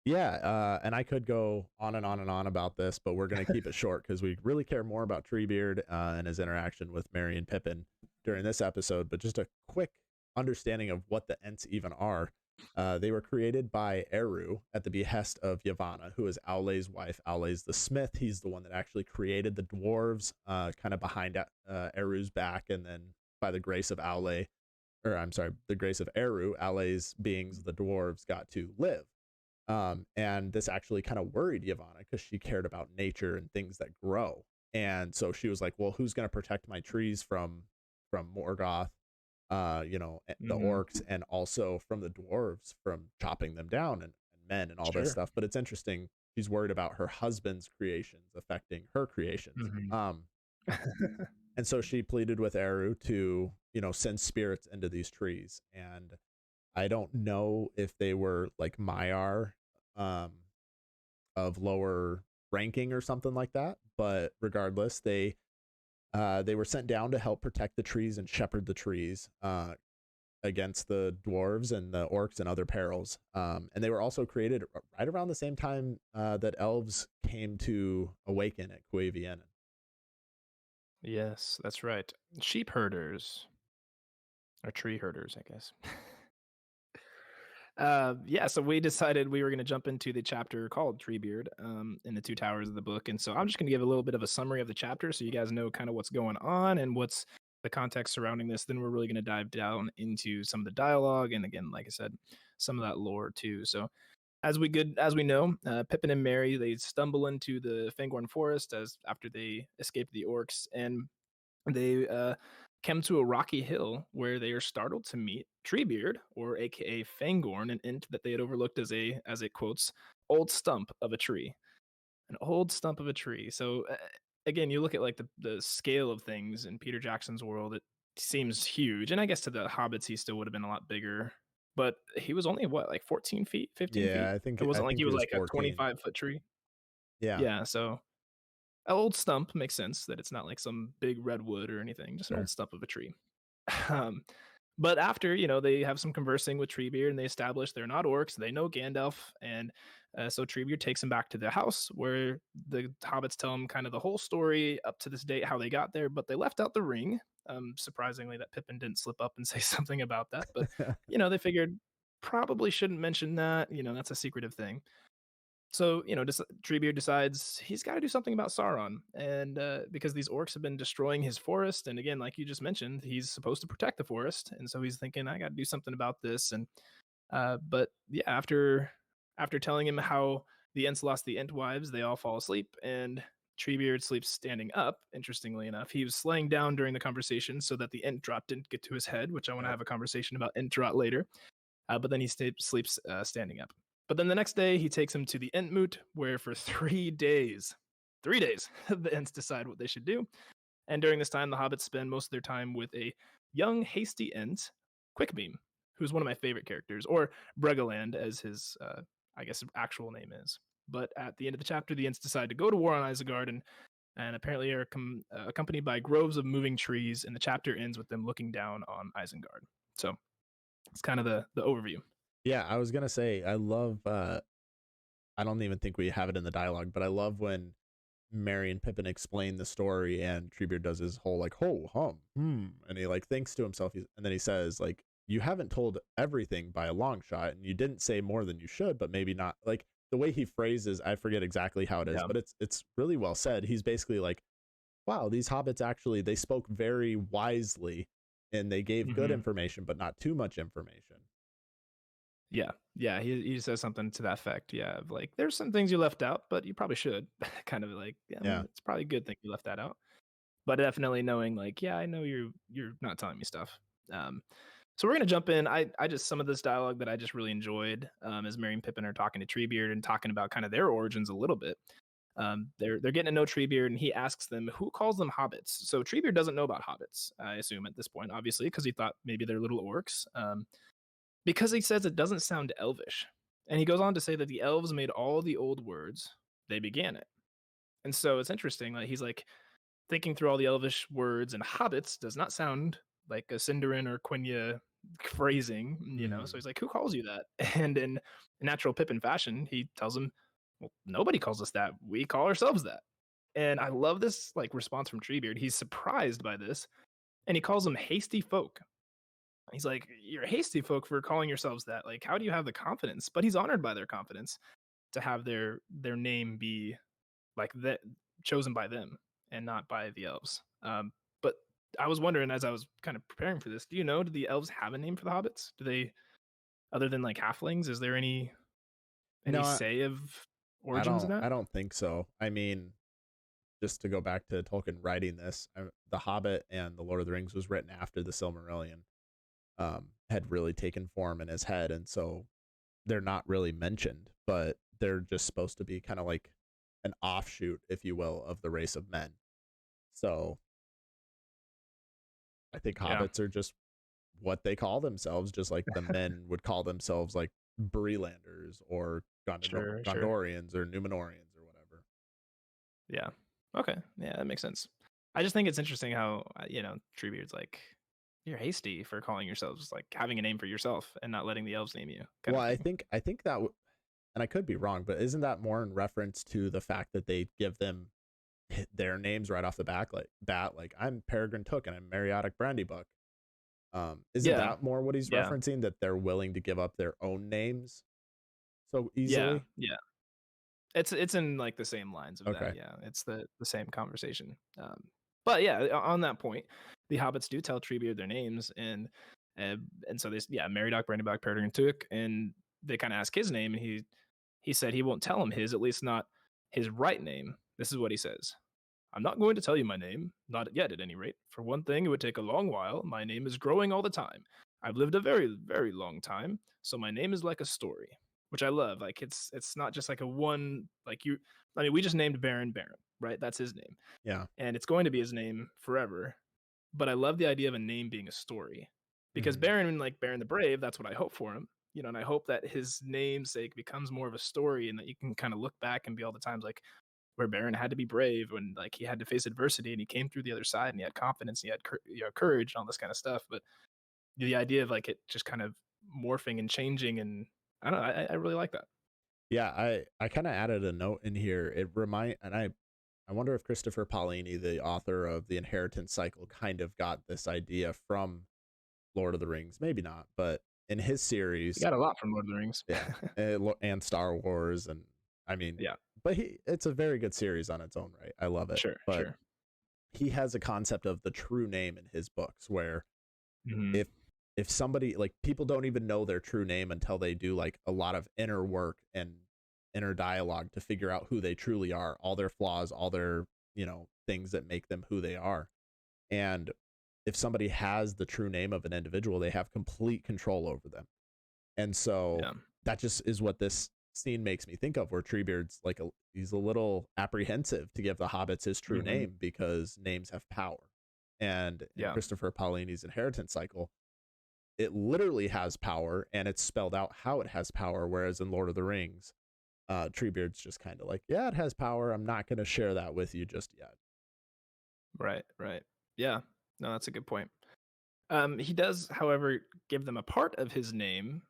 Yeah, and I could go on and on and on about this, but we're going to keep it short because we really care more about Treebeard and his interaction with Merry and Pippin during this episode. But just a quick understanding of what the Ents even are. They were created by Eru at the behest of Yavanna, who is Aule's wife. Aule's the smith. He's the one that actually created the dwarves, kind of behind Eru's back, and then by the grace of Aule, or I'm sorry, the grace of Eru, Aule's beings, the dwarves, got to live. And this actually kind of worried Yavanna because she cared about nature and things that grow. And so she was like, well, who's going to protect my trees from Morgoth, the Mm, orcs, and also from the dwarves from chopping them down and men and all this sure. stuff. But it's interesting. She's worried about her husband's creations affecting her creations. Hmm. And so she pleaded with Eru to, send spirits into these trees. And I don't know if they were like Maiar, um, of lower ranking or something like that, but regardless, they were sent down to help protect the trees and shepherd the trees against the dwarves and the orcs and other perils. And they were also created right around the same time that elves came to awaken at Cuavianen. Yes, that's right. Sheep herders or tree herders, I guess. Yeah, so we decided we were going to jump into the chapter called Treebeard in the Two Towers of the book. And so I'm just going to give a little bit of a summary of the chapter so you guys know kind of what's going on and what's the context surrounding this. Then we're really going to dive down into some of the dialogue. And again, like I said, some of that lore too. So as we know, Pippin and Merry, they stumble into the Fangorn Forest as after they escape the orcs, and they come to a rocky hill where they are startled to meet Treebeard, or AKA Fangorn, an ent that they had overlooked as it quotes, old stump of a tree. An old stump of a tree. So again, you look at like the scale of things in Peter Jackson's world, it seems huge. And I guess to the Hobbits, he still would have been a lot bigger. But he was only what, like 14 feet, 15 Yeah, feet? I think It I wasn't like think he he was was like a 14. 25-foot tree. Yeah, Yeah, so an old stump makes sense that it's not like some big redwood or anything, just an old sure. stump of a tree. Um, but after, they have some conversing with Treebeard and they establish they're not orcs, they know Gandalf. And so Treebeard takes him back to the house where the hobbits tell him kind of the whole story up to this date, how they got there, but they left out the ring. Surprisingly, that Pippin didn't slip up and say something about that. But, they figured probably shouldn't mention that. That's a secretive thing. So, Treebeard decides he's got to do something about Sauron, and because these orcs have been destroying his forest, and again, like you just mentioned, he's supposed to protect the forest, and so he's thinking, I got to do something about this. And but yeah, after telling him how the Ents lost the Ent wives, they all fall asleep, and Treebeard sleeps standing up. Interestingly enough, he was laying down during the conversation so that the Ent drop didn't get to his head, which I want to Yep. have a conversation about Ent drop later. But then he sleeps standing up. But then the next day, he takes him to the Entmoot, where for 3 days, the Ents decide what they should do. And during this time, the hobbits spend most of their time with a young, hasty Ent, Quickbeam, who's one of my favorite characters, or Bregaland, as his, I guess, actual name is. But at the end of the chapter, the Ents decide to go to war on Isengard, and apparently are accompanied by groves of moving trees, and the chapter ends with them looking down on Isengard. So it's kind of the overview. Yeah, I was gonna say I love. I don't even think we have it in the dialogue, but I love when Merry and Pippin explain the story, and Treebeard does his whole like ho hum and he like thinks to himself, and then he says like, "You haven't told everything by a long shot, and you didn't say more than you should, but maybe not." Like the way he phrases, I forget exactly how it is, Yeah. but it's really well said. He's basically like, "Wow, these hobbits actually they spoke very wisely, and they gave good Hmm. information, but not too much information." Yeah, yeah, he says something to that effect, yeah, of like, "There's some things you left out, but you probably should." Kind of like, yeah, Yeah. it's probably a good thing you left that out. But definitely knowing like, yeah, I know you're not telling me stuff. Um, so we're gonna jump in. I just some of this dialogue that I just really enjoyed as Merry and Pippin are talking to Treebeard and talking about kind of their origins a little bit. They're getting to know Treebeard, and he asks them who calls them hobbits. So Treebeard doesn't know about hobbits, I assume at this point, obviously, because he thought maybe they're little orcs. Because he says it doesn't sound elvish, and he goes on to say that the elves made all the old words; they began it. And so it's interesting. Like he's like, thinking through all the elvish words, and hobbits does not sound like a Sindarin or Quenya phrasing, So Mhm. he's like, "Who calls you that?" And in natural Pippin fashion, he tells him, "Well, nobody calls us that. We call ourselves that." And I love this like response from Treebeard. He's surprised by this, and he calls them hasty folk. He's like, "You're hasty folk for calling yourselves that. Like, how do you have the confidence?" But he's honored by their confidence to have their name be like that chosen by them and not by the elves. But I was wondering as I was kind of preparing for this, do you know, do the elves have a name for the hobbits? Do they, other than like halflings, is there any No, say of origins in that? I don't think so. I mean, just to go back to Tolkien writing this, The Hobbit and The Lord of the Rings was written after the Silmarillion had really taken form in his head, and so they're not really mentioned, but they're just supposed to be kind of like an offshoot, if you will, of the race of men. So I think Yeah, hobbits are just what they call themselves, just like the men would call themselves like Brelanders or sure, sure. Gondorians or Numenorians or whatever. Yeah. Okay. Yeah, that makes sense. I just think it's interesting how, Treebeard's like, you're hasty for calling yourselves like having a name for yourself and not letting the elves name you kind Well, of thing. I think that, and I could be wrong, but isn't that more in reference to the fact that they give them their names right off the back, like bat, like I'm Peregrine Took and I'm Mariotic Brandybuck. Isn't Yeah. that more what he's Yeah. referencing, that they're willing to give up their own names so Yeah. easily? Yeah. It's in, like, the same lines of that, Okay. yeah, it's the same conversation, but yeah, on that point, the hobbits do tell Treebeard their names, and so there's yeah, Meriadoc, Brandybuck, Peregrine Took, and they kinda ask his name, and he said he won't tell him his, at least not his right name. This is what he says: "I'm not going to tell you my name, not yet at any rate. For one thing, it would take a long while. My name is growing all the time. I've lived a very, very long time, so my name is like a story." Which I love. Like it's not just like a one like you I mean, we just named Baron Baron, right? That's his name. Yeah. And it's going to be his name forever. But I love the idea of a name being a story. Because Hmm. Baron, like Baron the Brave, that's what I hope for him. And I hope that his namesake becomes more of a story and that you can kind of look back and be all the times like where Baron had to be brave when like he had to face adversity and he came through the other side and he had confidence and he had courage and all this kind of stuff. But the idea of like it just kind of morphing and changing and I don't know, I really like that. Yeah, I kind of added a note in here. I wonder if Christopher Paolini, the author of The Inheritance Cycle, kind of got this idea from Lord of the Rings. Maybe not, but in his You series, got a lot from Lord of the Rings. yeah, and Star Wars, and I mean, Yeah, but it's a very good series on its own right. I love it, sure, but sure. he has a concept of the true name in his books where Mhm. if somebody, like, people don't even know their true name until they do like a lot of inner work and inner dialogue to figure out who they truly are, all their flaws, all their, things that make them who they are. And if somebody has the true name of an individual, they have complete control over them. And so Yeah. that just is what this scene makes me think of, where Treebeard's like he's a little apprehensive to give the hobbits his true Mhm. name because names have power. And in Yeah. Christopher Paolini's Inheritance Cycle, it literally has power and it's spelled out how it has power. Whereas in Lord of the Rings, Treebeard's just kind of like, yeah, it has power. I'm not going to share that with you just yet. Right, right. Yeah. No, that's a good point. He does, however, give them a part of his name,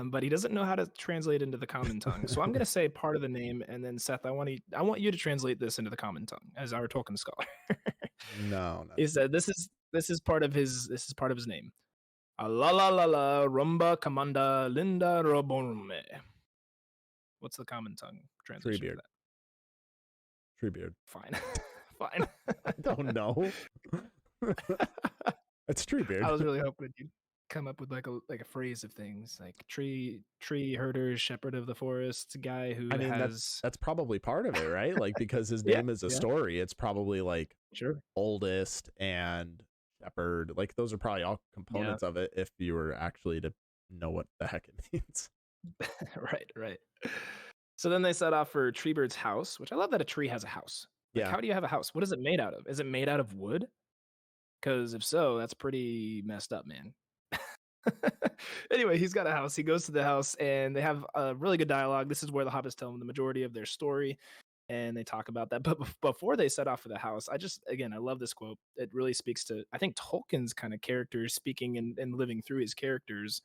but he doesn't know how to translate into the common tongue. So I'm gonna say part of the name, and then Seth, I want you to translate this into the common tongue as our Tolkien scholar. No, no. He said this is part of his name. La la la la rumba kamanda linda roborume. What's the common tongue translation for Treebeard. that? Treebeard. Fine. Fine. I don't know. It's I Treebeard. was really hoping you'd come up with like a phrase of things like tree herder, shepherd of the forest, guy who I mean, has that's probably part of it, right? Like, because his yeah, name is a yeah, story, it's probably like sure, oldest and shepherd. Like, those are probably all yeah, components of it if you were actually to know what the heck it means. right, right. So then they set off for Treebeard's house, which I love that a tree has a house. Like, Yeah. how do you have a house? What is it made out of? Is it made out of wood? Because if so, that's pretty messed up, man. Anyway, he's got a house. He goes to the house and they have a really good dialogue. This is where the hobbits tell him the majority of their story and they talk about that. But before they set off for the house, I love this quote. It really speaks to, I think, Tolkien's kind of characters speaking and living through his characters.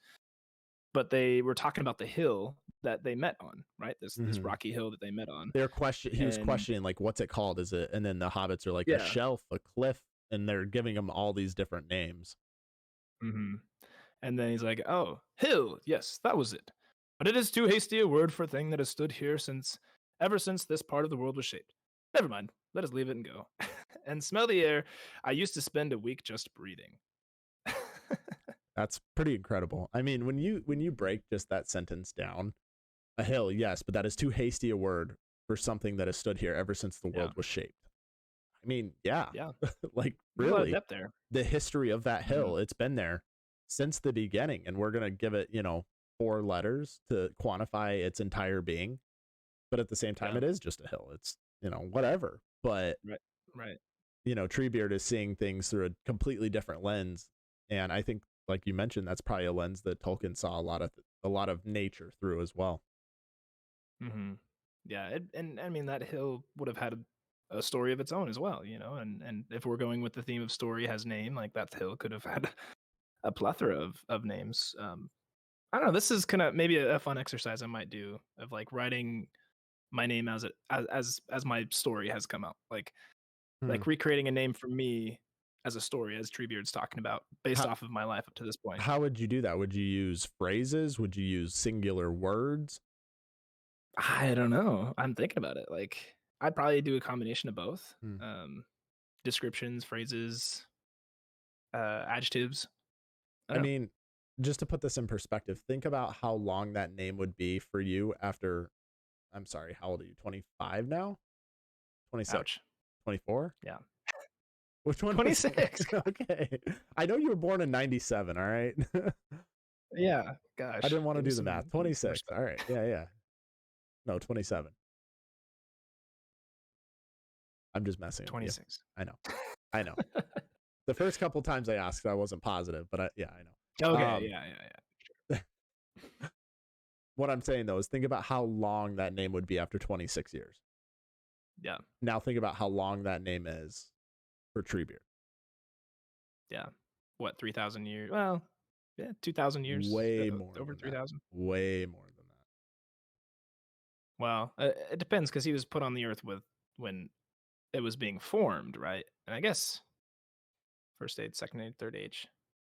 But they were talking about the hill that they met on, right? This rocky hill that they met on. He was questioning, like, what's it called? Is it? And then the hobbits are like, a shelf, a cliff, and they're giving him all these different names. Mm-hmm. And then he's like, "Oh, hill, yes, that was it. But it is too hasty a word for a thing that has stood here ever since this part of the world was shaped. Never mind, let us leave it and go. And smell the air. I used to spend a week just breathing." That's pretty incredible. I mean, when you break just that sentence down, a hill, yes, but that is too hasty a word for something that has stood here ever since the world was shaped. I mean, yeah. Like, really, up there. The history of that hill, it's been there since the beginning, and we're gonna give it 4 letters to quantify its entire being, but at the same time it is just a hill. It's whatever, but right. Treebeard is seeing things through a completely different lens, and I think, like you mentioned, that's probably a lens that Tolkien saw a lot of nature through as well. Mm-hmm. Yeah, and I mean that hill would have had a story of its own as well, and if we're going with the theme of story has name, like that hill could have had a plethora of names. I don't know. This is kind of maybe a fun exercise I might do of like writing my name as my story has come out, like recreating a name for me as a story, as Treebeard's talking about, based off of my life up to this point. How would you do that? Would you use phrases? Would you use singular words? I don't know. I'm thinking about it. Like, I'd probably do a combination of both. Descriptions, phrases, adjectives. I mean, just to put this in perspective, think about how long that name would be for you after, I'm sorry, how old are you? 25 now? 26? Ouch. 24? Yeah. Which one? 26. Okay. I know you were born in 97, all right? Yeah, gosh. I didn't want to do the math. 26. All right. Yeah. No, 27. I'm just messing with 26. You. I know. The first couple times I asked, I wasn't positive, but I know. Okay, yeah. Sure. What I'm saying, though, is think about how long that name would be after 26 years. Yeah. Now think about how long that name is for Treebeard. Yeah. What, 3,000 years? Well, yeah, 2,000 years. Way more. Over 3,000. Way more than that. Well, it depends, because he was put on the earth when it was being formed, right? And I guess first age, second age, third age.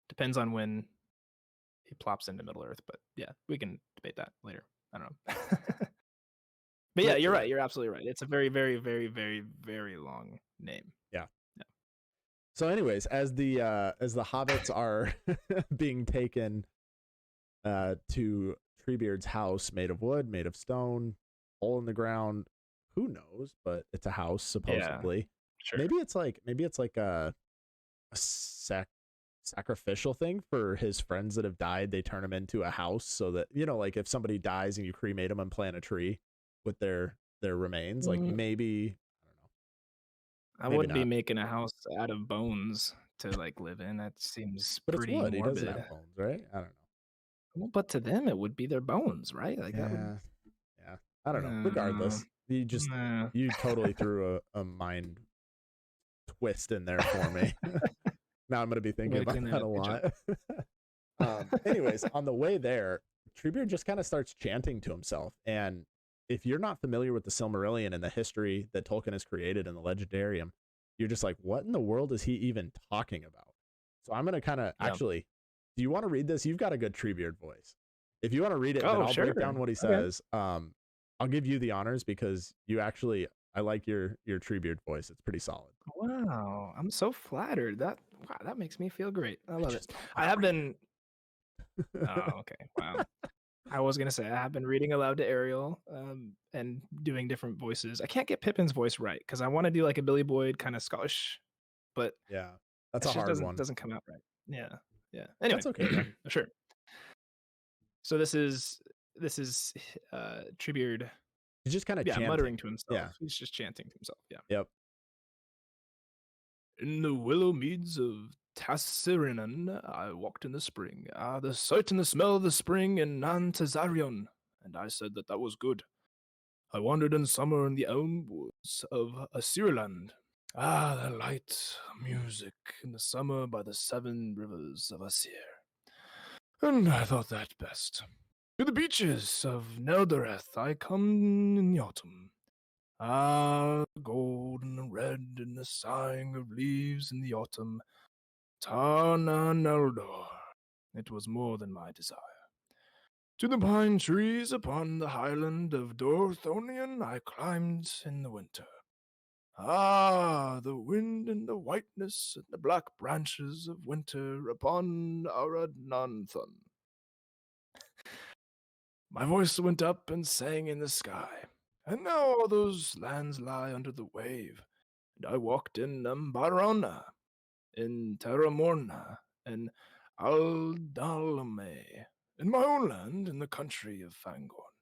Depends on when he plops into Middle Earth, but yeah, we can debate that later. I don't know. But yeah, you're right. You're absolutely right. It's a very, very, very, very, very long name. Yeah. So anyways, as the hobbits are being taken to Treebeard's house, made of wood, made of stone, hole in the ground, who knows, but it's a house supposedly. Yeah, sure. Maybe it's like a sacrificial thing for his friends that have died. They turn him into a house so that, like if somebody dies and you cremate them and plant a tree with their remains, like maybe, I wouldn't be making a house out of bones to like live in. That seems pretty morbid. He doesn't have bones, right? I don't know. Well, but to them, it would be their bones, right? Like that would... Yeah. I don't know. Regardless, you totally threw a mind twist in there for me. Now I'm going to be thinking about that a lot. Anyways, on the way there, Treebeard just kind of starts chanting to himself. And if you're not familiar with the Silmarillion and the history that Tolkien has created in the Legendarium, you're just like, what in the world is he even talking about? So I'm going to kind of actually, do you want to read this? You've got a good Treebeard voice. If you want to read it, then I'll break down what he says. I'll give you the honors because I like your Treebeard voice. It's pretty solid. Wow, I'm so flattered. That makes me feel great. I love it. I have been Oh, okay. Wow. I was gonna say I have been reading aloud to Ariel, and doing different voices. I can't get Pippin's voice right because I want to do like a Billy Boyd kind of Scottish, but Yeah, that's it a just hard doesn't one. doesn't come out right. Yeah, yeah. Anyway, That's okay though. sure. So this is Treebeard, He's just kind of yeah, chanting. muttering to himself. Yeah. He's just chanting to himself. Yeah. Yep. In the willow meads of Tassirinan, I walked in the spring. Ah, the sight and the smell of the spring in Nantazarion, and I said that that was good. I wandered in summer in the elm woods of Assyriland. Ah, the light, music in the summer by the 7 rivers of Asir. And I thought that best. To the beaches of Neldareth I come in the autumn. Ah, gold and the red and the sighing of leaves in the autumn. Tana Neldor. It was more than my desire. To the pine trees upon the highland of Dorthonion I climbed in the winter. Ah, the wind and the whiteness and the black branches of winter upon Aradnanthon. My voice went up and sang in the sky, and now all those lands lie under the wave, and I walked in Ambarona, in Terramorna, and Aldalame, in my own land, in the country of Fangorn,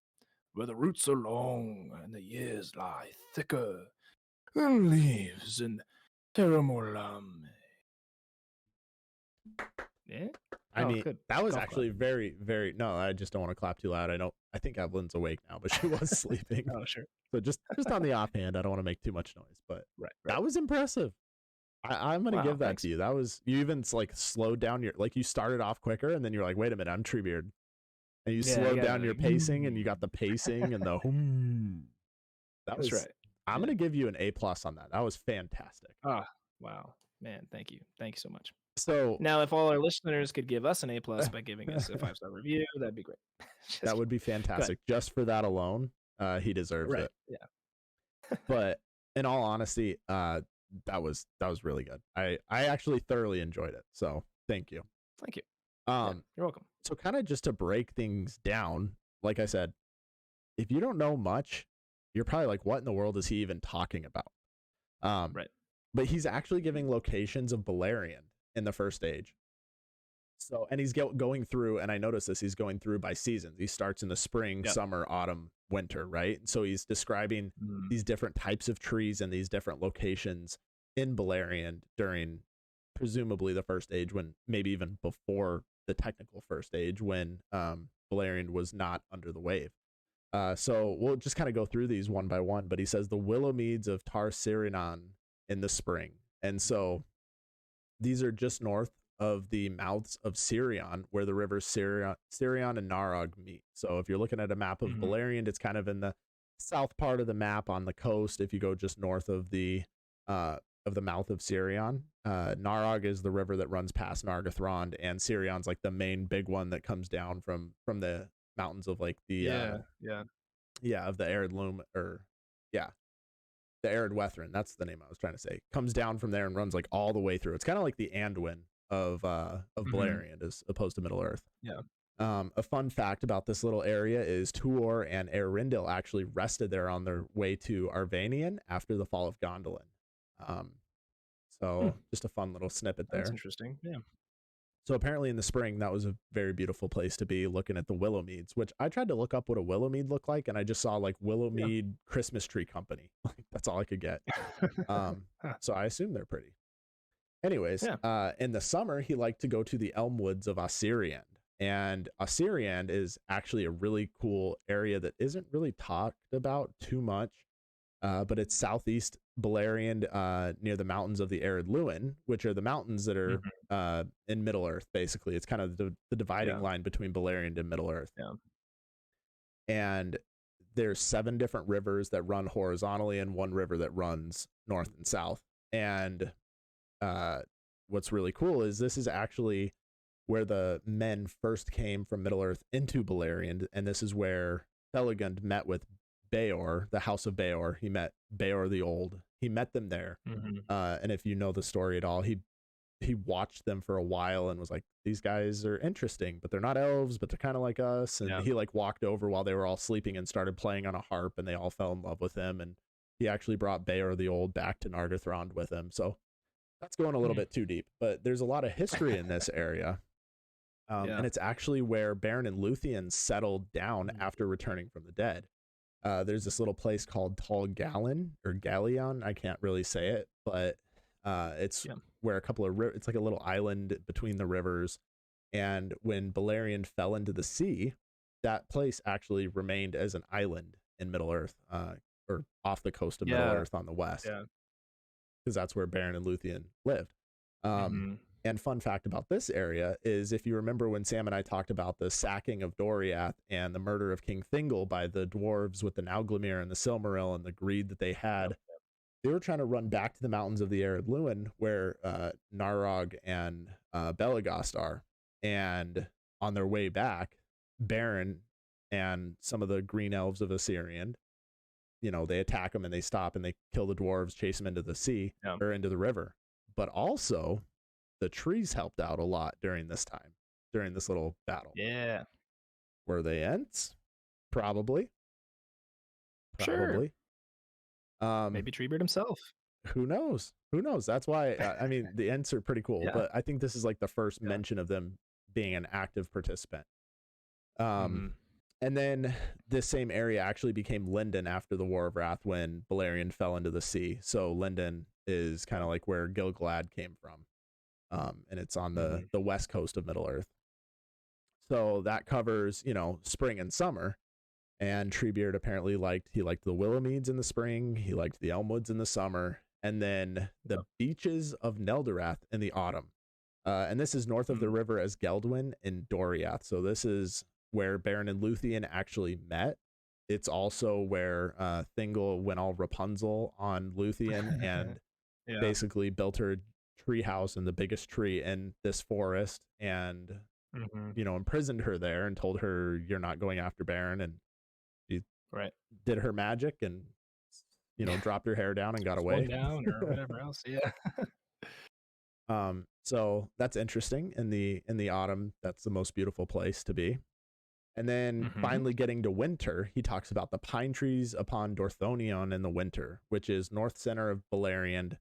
where the roots are long and the years lie thicker than leaves in Terramorlame. Yeah? I Oh, mean, good. that was Golf actually clap. very, very. No, I just don't want to clap too loud. I think Evelyn's awake now, but she was sleeping. Oh, sure. So just on the offhand, I don't want to make too much noise, but Right. that was impressive. I'm gonna Wow, give that thanks. to you. That was, you even like slowed down your, like, you started off quicker and then you're like, wait a minute, I'm Treebeard, and you Yeah, slowed down your pacing and you got the mm. pacing and the hmm. That That's was. right. I'm Yeah. gonna give you an A+ on that. That was fantastic. Ah, wow. Man, thank you. Thank you so much. So Now, if all our listeners could give us an A+ by giving us a 5-star review, that'd be great. Just that would be kidding. Go ahead. fantastic. Just for that alone, he deserves Right. it. Yeah. But in all honesty, that was really good. I actually thoroughly enjoyed it. So thank you. Thank you. Yeah, you're welcome. So kind of just to break things down, like I said, if you don't know much, you're probably like, what in the world is he even talking about? Right. But he's actually giving locations of Beleriand in the first age. So, and he's going through, and I noticed this, he's going through by seasons. He starts in the spring, Yep. summer, autumn, winter, right? So he's describing these different types of trees and these different locations in Beleriand during presumably the first age, when maybe even before the technical first age, when Beleriand was not under the wave. So we'll just kind of go through these one by one, but he says the willow meads of Tar Sirinan in the spring. And so these are just north of the mouths of Sirion, where the rivers Sirion and Narog meet. So if you're looking at a map of Beleriand, it's kind of in the south part of the map on the coast. If you go just north of the mouth of Sirion, Narog is the river that runs past Nargothrond, and Sirion's like the main big one that comes down from the mountains of like the of the arid loom, or the arid Wethrin. That's the name I was trying to say. Comes down from there and runs like all the way through. It's kind of like the Anduin of Beleriand as opposed to Middle Earth. Yeah. A fun fact about this little area is Tuor and Eärendil actually rested there on their way to Arvanian after the fall of Gondolin. So just a fun little snippet there. That's interesting. Yeah. So apparently in the spring, that was a very beautiful place to be, looking at the willow meads, which I tried to look up what a willow mead looked like, and I just saw like Willow Mead Christmas Tree Company. That's all I could get. So I assume they're pretty. Anyways, in the summer, he liked to go to the elm woods of Assyriand. And Assyriand is actually a really cool area that isn't really talked about too much. But it's southeast Beleriand, near the mountains of the Arid Luin, which are the mountains that are in Middle Earth, basically. It's kind of the dividing line between Beleriand and Middle Earth. Yeah. And there's 7 different rivers that run horizontally and 1 river that runs north and south. And what's really cool is this is actually where the men first came from Middle Earth into Beleriand, and this is where Felagund met with Beor, the House of Beor. He met Beor the Old. He met them there. And if you know the story at all, he he watched them for a while and was like, these guys are interesting, but they're not elves, but they're kind of like us. And he like walked over while they were all sleeping and started playing on a harp, and they all fell in love with him. And he actually brought Beor the Old back to Nargothrond with him. So that's going a little bit too deep, but there's a lot of history in this area. And it's actually where Beren and Luthien settled down after returning from the dead. There's this little place called Tall Gallon or Galleon. I can't really say it, but it's where a couple of it's like a little island between the rivers. And when Balerion fell into the sea, that place actually remained as an island in Middle Earth, or off the coast of Middle Earth on the west, because that's where Beren and Luthien lived. And fun fact about this area is, if you remember when Sam and I talked about the sacking of Doriath and the murder of King Thingol by the dwarves with the Nauglamir and the Silmaril and the greed that they had, they were trying to run back to the mountains of the Arid Luin where Narog and Belegost are. And on their way back, Beren and some of the green elves of Assyrian, they attack them and they stop and they kill the dwarves, chase them into the sea or into the river. But also, the trees helped out a lot during this time, during this little battle. Yeah. Were they Ents? Probably. Sure. Maybe Treebeard himself. Who knows? That's why, I mean, the Ents are pretty cool, but I think this is like the first mention of them being an active participant. And then this same area actually became Lindon after the War of Wrath when Balerion fell into the sea. So Lindon is kind of like where Gil-galad came from. And it's on the west coast of Middle Earth. So that covers, spring and summer. And Treebeard apparently liked the Willowmeads in the spring. He liked the Elmwoods in the summer. And then the beaches of Neldorath in the autumn. And this is north of the river as Geldwin in Doriath. So this is where Beren and Luthien actually met. It's also where Thingol went all Rapunzel on Luthien and basically built her treehouse in the biggest tree in this forest and imprisoned her there and told her, you're not going after Beren, and she did her magic and dropped her hair down and got away down or whatever else. So that's interesting. In the autumn, that's the most beautiful place to be. And then finally getting to winter, he talks about the pine trees upon Dorthonion in the winter, which is north center of Beleriand.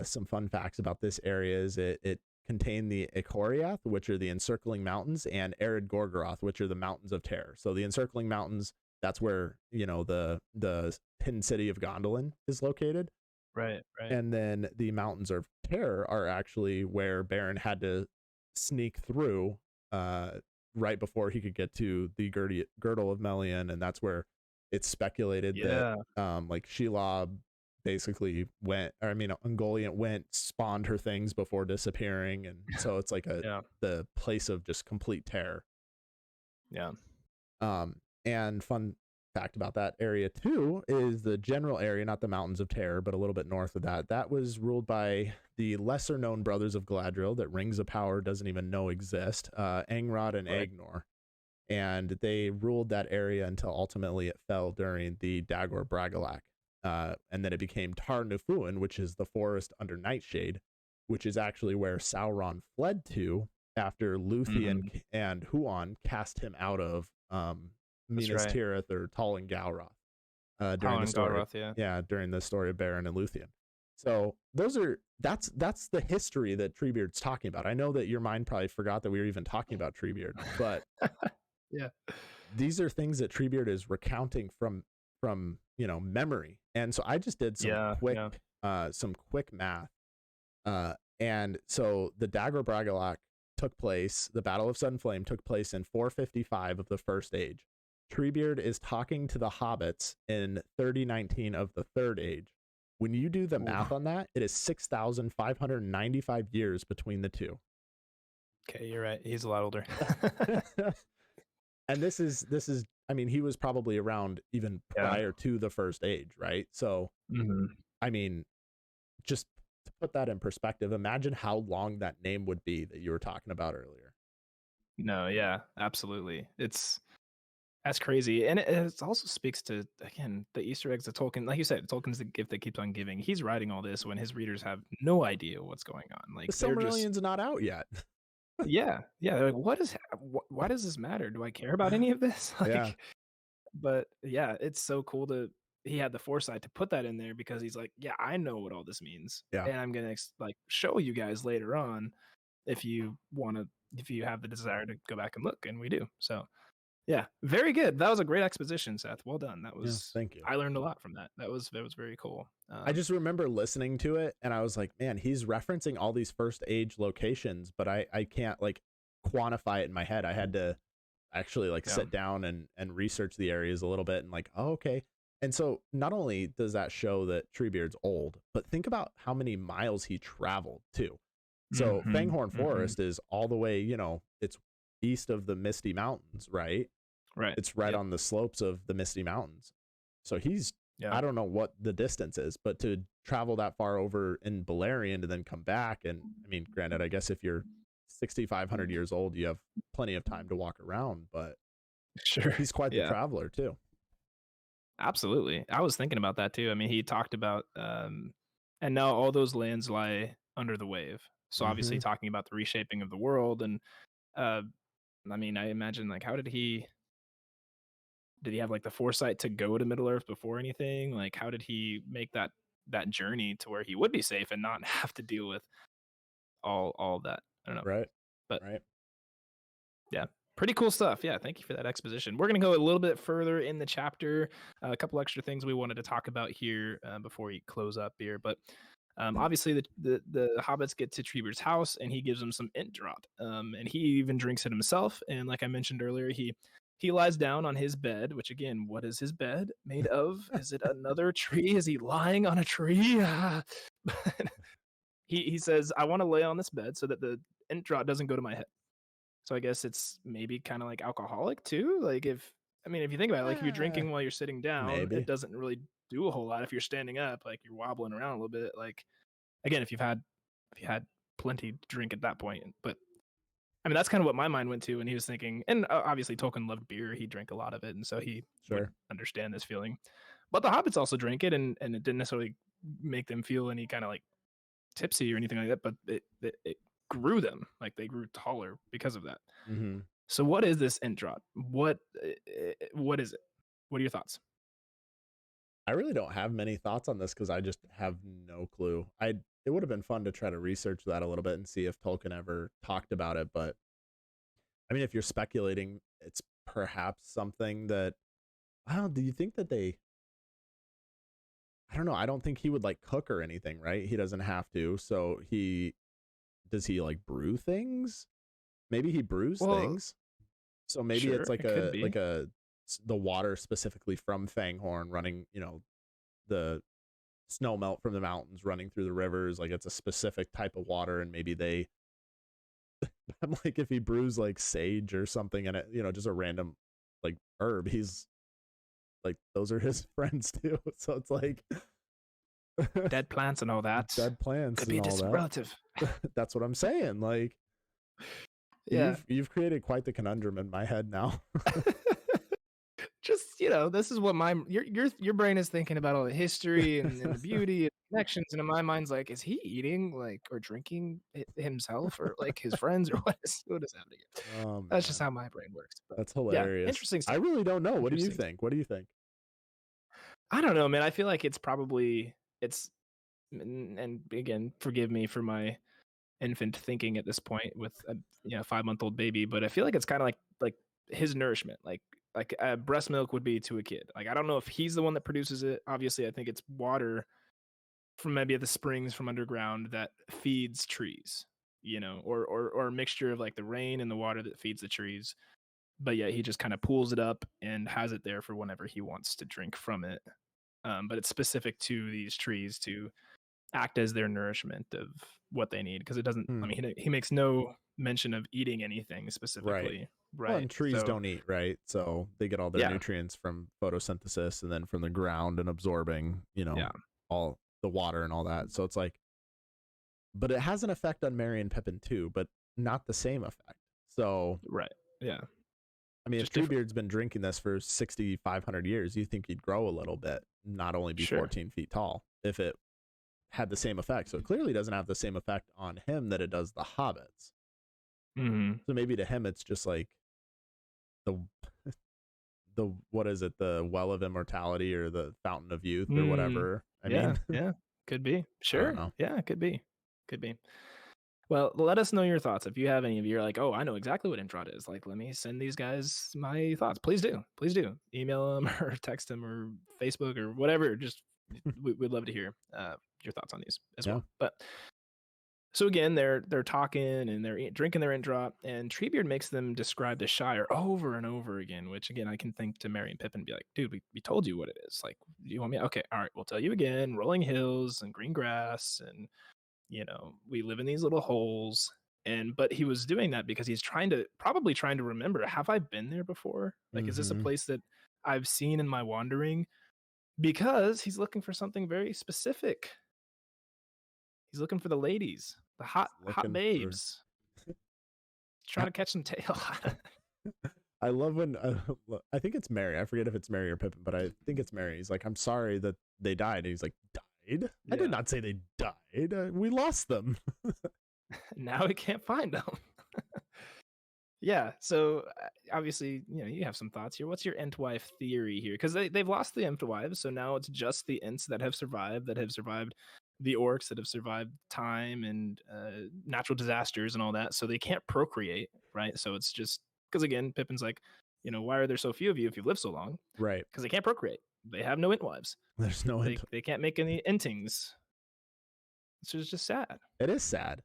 Some fun facts about this area is it contained the Echoriath, which are the encircling mountains, and Ered Gorgoroth, which are the mountains of terror. So the encircling mountains, that's where the hidden city of Gondolin is located. Right. And then the mountains of terror are actually where Beren had to sneak through right before he could get to the girdle of Melian, and that's where it's speculated that like Shelob basically Ungoliant went, spawned her things before disappearing, and so it's like the place of just complete terror. And fun fact about that area too is the general area, not the Mountains of Terror, but a little bit north of that was ruled by the lesser known brothers of Galadriel that Rings of Power doesn't even know exist, Angrod and Agnor. And they ruled that area until ultimately it fell during the Dagor Bragollach. And then it became Tar Nufuin, which is the forest under Nightshade, which is actually where Sauron fled to after Luthien and Huon cast him out of Minas Tirith or Tallinn Galroth during the story. During the story of Beren and Luthien. So that's the history that Treebeard's talking about. I know that your mind probably forgot that we were even talking about Treebeard, but these are things that Treebeard is recounting from memory. And so I just did some quick math. And so the Dagor Bragollach took place, the Battle of Sudden Flame took place in 455 of the First Age. Treebeard is talking to the Hobbits in 3019 of the Third Age. When you do the math on that, it is 6,595 years between the two. Okay, you're right. He's a lot older. And this is, I mean, he was probably around even prior to the First Age, right? So, I mean, just to put that in perspective, imagine how long that name would be that you were talking about earlier. No, yeah, absolutely. It's That's crazy, and it also speaks to, again, the Easter eggs that Tolkien, like you said, Tolkien's the gift that keeps on giving. He's writing all this when his readers have no idea what's going on. The Like, they're just Silmarillion's not out yet. yeah, they're like, "What is why does this matter? Do I care about any of this?" Yeah. Like, but yeah, it's so cool to he had the foresight to put that in there because he's like, "Yeah, I know what all this means, Yeah. and I'm gonna like show you guys later on if you wanna if you have the desire to go back and look," and we do. So yeah, very good. That was a great exposition, Seth. Well done. That Yeah. was Thank you. I learned a lot from that. That was very cool. I just remember listening to it and I was like, man, he's referencing all these first age locations, but I can't like quantify it in my head. I had to actually like yeah. sit down and research the areas a little bit and like, oh, okay. And so not only does that show that Treebeard's old, but think about how many miles he traveled too. So Fanghorn Forest is all the way, you know, it's east of the Misty Mountains, right? Right. It's right on the slopes of the Misty Mountains. So he's, I don't know what the distance is, but to travel that far over in Beleriand and then come back. And I mean, granted, I guess if you're 6,500 years old, you have plenty of time to walk around, but sure, he's quite the traveler too. Absolutely. I was thinking about that too. I mean, he talked about, and now all those lands lie under the wave. So obviously talking about the reshaping of the world. And, I mean, I imagine like, how did he have like the foresight to go to Middle Earth before anything? Like, how did he make that journey to where he would be safe and not have to deal with all of that? I don't know. Right. But right. Yeah, pretty cool stuff. Yeah, thank you for that exposition. We're going to go a little bit further in the chapter. A couple extra things we wanted to talk about here before we close up here. But obviously, the hobbits get to Treebeard's house, and he gives them some int draught, and he even drinks it himself. And like I mentioned earlier, he lies down on his bed. Which again, what is his bed made of? Is it another tree? Is he lying on a tree? He says, "I want to lay on this bed so that the int draught doesn't go to my head." So I guess it's maybe kind of like alcoholic too. Like if you think about it, like if you're drinking while you're sitting down, it doesn't really do a whole lot. If you're standing up, like you're wobbling around a little bit. Like again, if you had plenty to drink at that point. But I mean, that's kind of what my mind went to when he was thinking. And obviously, Tolkien loved beer; he drank a lot of it, and so he would understand this feeling. But the hobbits also drank it, and it didn't necessarily make them feel any kind of like tipsy or anything like that. But it grew them, like they grew taller because of that. So what is this int draught? What is it? What are your thoughts? I really don't have many thoughts on this because I just have no clue. It would have been fun to try to research that a little bit and see if Tolkien ever talked about it, but I mean, if you're speculating, it's perhaps something that, well, do you think that I don't know. I don't think he would like cook or anything, right? He doesn't have to. So does he like brew things? Maybe he brews things. So maybe it's like the water specifically from Fanghorn running, you know, the snow melt from the mountains running through the rivers. Like it's a specific type of water. And maybe I'm like, if he brews like sage or something and it, you know, just a random like herb, he's like, those are his friends too. So it's like dead plants and all that. Dead plants could be a distant relative. That's what I'm saying. Like, yeah, you've created quite the conundrum in my head now. Just, you know, this is what your brain is thinking about, all the history and the beauty and connections, and in my mind's like, is he eating like or drinking himself or like his friends or what is happening? Oh, that's just how my brain works. But that's hilarious. Yeah, interesting stuff. I really don't know. What do you think? I don't know, man. I feel like it's and again, forgive me for my infant thinking at this point with a 5-month-old baby, but I feel like it's kind of like his nourishment, like breast milk would be to a kid. Like I don't know if he's the one that produces it. Obviously, I think it's water from maybe the springs from underground that feeds trees, you know, or a mixture of like the rain and the water that feeds the trees. But yeah, he just kind of pools it up and has it there for whenever he wants to drink from it. But it's specific to these trees to act as their nourishment of what they need, because it doesn't. I mean, he makes no mention of eating anything specifically, right? Well, and trees don't eat, right? So they get all their nutrients from photosynthesis and then from the ground and absorbing, you know, all the water and all that. So it's like, but it has an effect on Merry and Pippin too, but not the same effect. So right, yeah. I mean, if Just different. Treebeard's been drinking this for 6,500 years, you think he'd grow a little bit, not only be Sure. 14 feet tall, if it had the same effect. So it clearly doesn't have the same effect on him that it does the hobbits. Mm-hmm. So maybe to him, it's just like the what is it, the well of immortality or the fountain of youth or whatever. I Yeah, mean, yeah, could be. I don't Sure. know. Yeah, could be. Could be. Well, let us know your thoughts. If you have any of you are like, "Oh, I know exactly what Introd is." Like, let me send these guys my thoughts. Please do. Please do. Email them or text them or Facebook or whatever. Just we'd love to hear your thoughts on these as Yeah. well. But so again, they're talking and they're drinking their Introt, and Treebeard makes them describe the Shire over and over again. Which again, I can think to Merry and Pippin and be like, "Dude, we told you what it is. Like, you want me? Okay, all right, we'll tell you again. Rolling hills and green grass and we live in these little holes." And but he was doing that because he's probably trying to remember, have I been there before? Like, is this a Mm-hmm. place that I've seen in my wandering? Because he's looking for something very specific. He's looking for the ladies, the hot Looking for. babes. He's trying to catch some tail. I love when I think it's Mary. I forget if it's Mary or Pippin, but I think it's Mary. He's like, "I'm sorry that they died." And he's like, "Died? I did Yeah. not say they died. We lost them." Now we can't find them. Yeah, so obviously, you have some thoughts here. What's your Entwife theory here? Because they've lost the Entwives, so now it's just the Ents that have survived, the orcs, that have survived time and natural disasters and all that. So they can't procreate, right? So it's just because, again, Pippin's like, why are there so few of you if you've lived so long? Right. Because they can't procreate. They have no Entwives. There's no They can't make any Entings. So it's just sad. It is sad.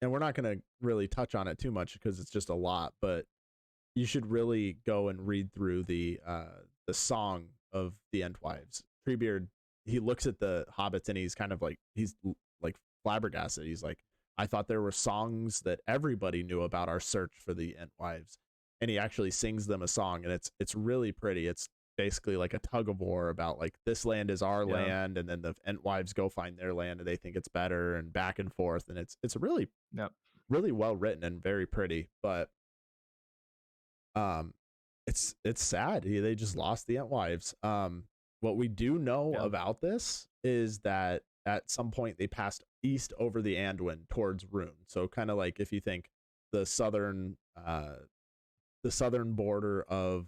And we're not going to really touch on it too much because it's just a lot, but you should really go and read through the song of the Entwives. Treebeard, he looks at the hobbits and he's kind of like, he's like flabbergasted. He's like, "I thought there were songs that everybody knew about our search for the Entwives." And he actually sings them a song, and it's really pretty. It's basically like a tug of war about like, this land is our land, and then the Entwives go find their land and they think it's better, and back and forth. And it's really really well written and very pretty. But it's sad. They just lost the Entwives. What we do know about this is that at some point they passed east over the Anduin towards Rune. So kind of like if you think the southern border of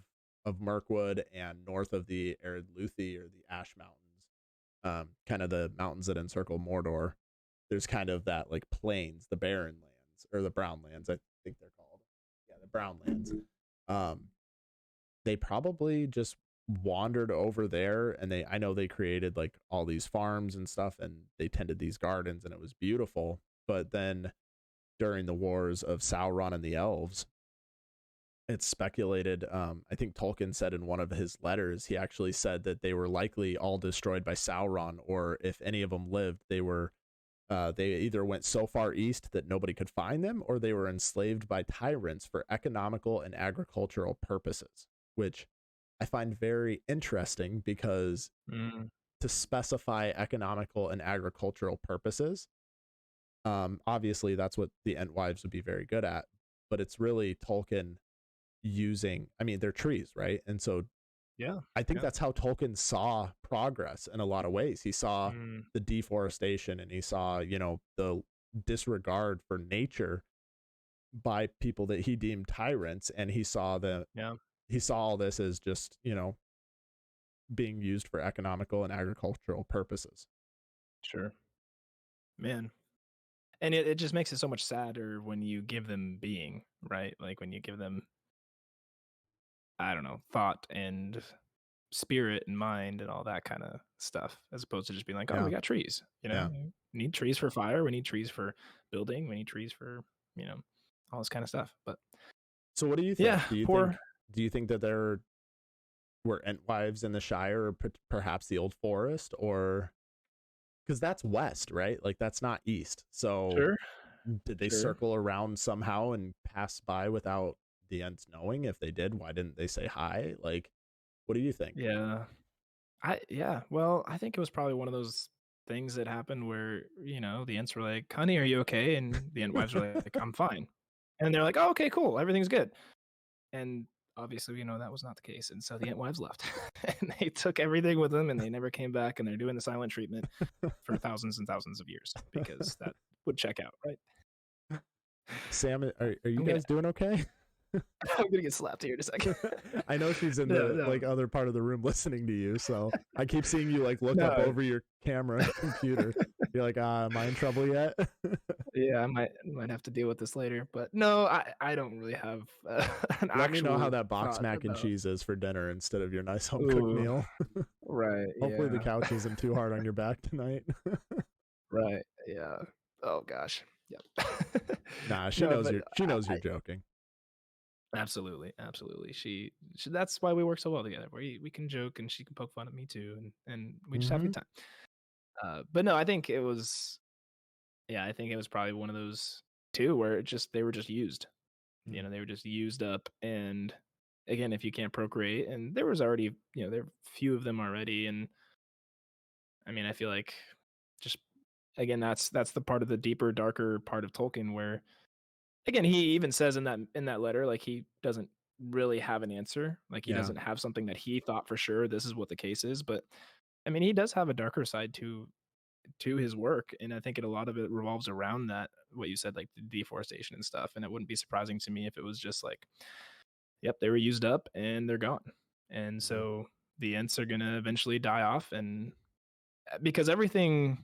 Mirkwood and north of the Arid Luthi or the Ash Mountains, kind of the mountains that encircle Mordor, there's kind of that like plains, the barren lands or the brown lands, I think they're called. Yeah, the brown lands. They probably just wandered over there, and I know they created like all these farms and stuff, and they tended these gardens, and it was beautiful. But then during the wars of Sauron and the elves, it's speculated, I think Tolkien said in one of his letters, he actually said that they were likely all destroyed by Sauron, or if any of them lived, they either went so far east that nobody could find them, or they were enslaved by tyrants for economical and agricultural purposes, which I find very interesting because to specify economical and agricultural purposes, obviously that's what the Entwives would be very good at, but it's really Tolkien using, I mean, they're trees, right? And so I think that's how Tolkien saw progress in a lot of ways. He saw the deforestation, and he saw, the disregard for nature by people that he deemed tyrants, and he saw all this as just, being used for economical and agricultural purposes. Sure. Man. And it just makes it so much sadder when you give them being, right? Like when you give them, I don't know, thought and spirit and mind and all that kind of stuff, as opposed to just being like, "Oh, we got trees." We need trees for fire. We need trees for building. We need trees for, all this kind of stuff. But so what do you think? Yeah, Do you think that there were Entwives in the Shire, or perhaps the Old Forest, or because that's west, right? Like that's not east. So sure. Did they circle around somehow and pass by without the Ents knowing? If they did, why didn't they say hi? Like, what do you think? Yeah. Well, I think it was probably one of those things that happened where, the Ents were like, "Honey, are you okay?" And the Entwives were like, "I'm fine." And they're like, "Oh, okay, cool. Everything's good." And obviously we know that was not the case, and so the Entwives left, and they took everything with them, and they never came back, and they're doing the silent treatment for thousands and thousands of years because that would check out, right? Sam, are you I'm guys doing okay? I'm gonna get slapped here in a second. I know she's in No, the no. like other part of the room listening to you, so I keep seeing you like look up No. over your camera and computer. You're like, am I in trouble yet? Yeah, I might have to deal with this later, but no, I don't really have an Let me know how actual that box thought mac and about. cheese is for dinner instead of your nice home cooked Ooh, meal. right, Hopefully the yeah, couch isn't too hard on your back tonight. right, yeah. Oh gosh, yep. Nah, No, but she knows you're joking. absolutely, absolutely. She that's why we work so well together. We can joke and she can poke fun at me too, and we just have a Mm-hmm. good time. But no, I think it was yeah, I think it was probably one of those too where they were just used. You know, they were just used up. And again, if you can't procreate, and there was already, there were few of them already. And I mean, I feel like just again, that's the part of the deeper, darker part of Tolkien where again, he even says in that letter, like he doesn't really have an answer. Like he Yeah, doesn't have something that he thought for sure this is what the case is. But I mean, he does have a darker side to his work, and I think a lot of it revolves around that what you said, like the deforestation and stuff. And it wouldn't be surprising to me if it was just like, yep, they were used up and they're gone, and yeah, so the Ents are gonna eventually die off, and because everything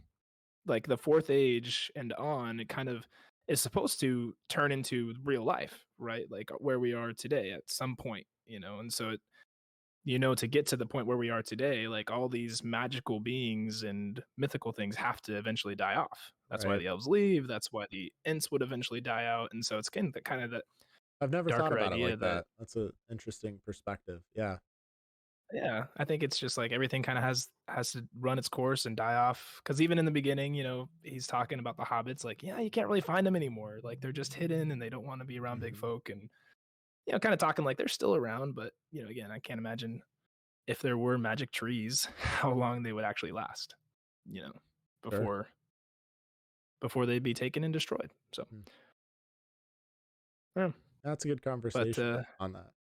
like the fourth age and on, it kind of is supposed to turn into real life, right? Like where we are today at some point, and so to get to the point where we are today, like all these magical beings and mythical things have to eventually die off. That's why right. the elves leave. That's why the Ents would eventually die out. And so it's kind of that I've never thought darker about it idea like that, that. That's an interesting perspective. Yeah, yeah, I think it's just like everything kind of has to run its course and die off. Because even in the beginning, he's talking about the hobbits, like, yeah, you can't really find them anymore. Like they're just hidden and they don't want to be around big mm-hmm. folk. And kind of talking like they're still around, but again, I can't imagine if there were magic trees, how long they would actually last, you know, Sure. before they'd be taken and destroyed. So, Mm. yeah. That's a good But conversation on that.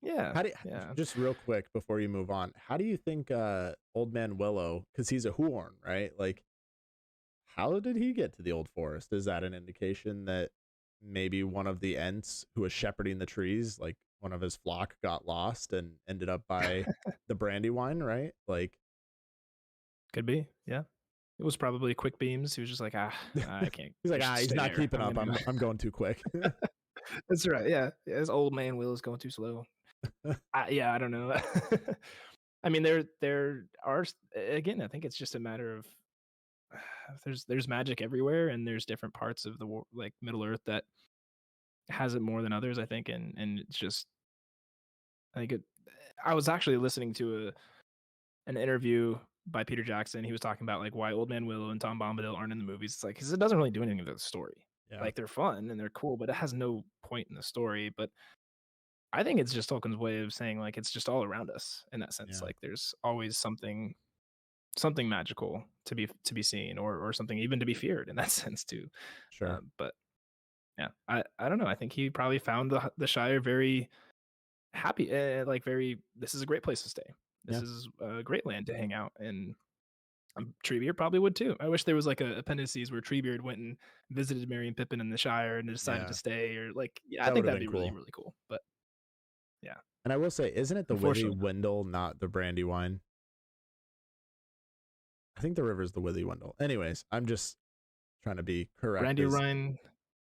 yeah, How do yeah. just real quick before you move on? How do you think Old Man Willow, because he's a Huorn, right? Like, how did he get to the Old Forest? Is that an indication that maybe one of the Ents who was shepherding the trees, like one of his flock, got lost and ended up by the Brandywine, right? Like, Could be. Yeah. It was probably quick beams. He was just like, I can't he's like, just he's stay not there. keeping up. I'm gonna I'm going too quick. go. That's right. Yeah. This old man Will is going too slow. Yeah, I don't know. I mean, there are again. I think it's just a matter of there's magic everywhere, and there's different parts of the like Middle Earth that has it more than others. I think, and it's just I think it. I was actually listening to an interview by Peter Jackson. He was talking about like why Old Man Willow and Tom Bombadil aren't in the movies. It's like because it doesn't really do anything to the story. Yeah, Like they're fun and they're cool, but it has no point in the story. But I think it's just Tolkien's way of saying like it's just all around us in that sense. yeah, Like there's always something magical to be seen or something even to be feared in that sense too. sure. But yeah, I don't know. I think he probably found the Shire very happy, like very. This is a great place to stay. This Yeah, is a great land to hang out, and Treebeard probably would too. I wish there was like a appendices where Treebeard went and visited Merry and Pippin in the Shire and decided to yeah. stay, or like, yeah, I That would think have that'd been be really cool. really cool. But yeah, And I will say, isn't it the Withy unfortunately, Windle, not the Brandywine? I think the river's the Withy Windle. Anyways, I'm just trying to be correct. Brandy Ryan,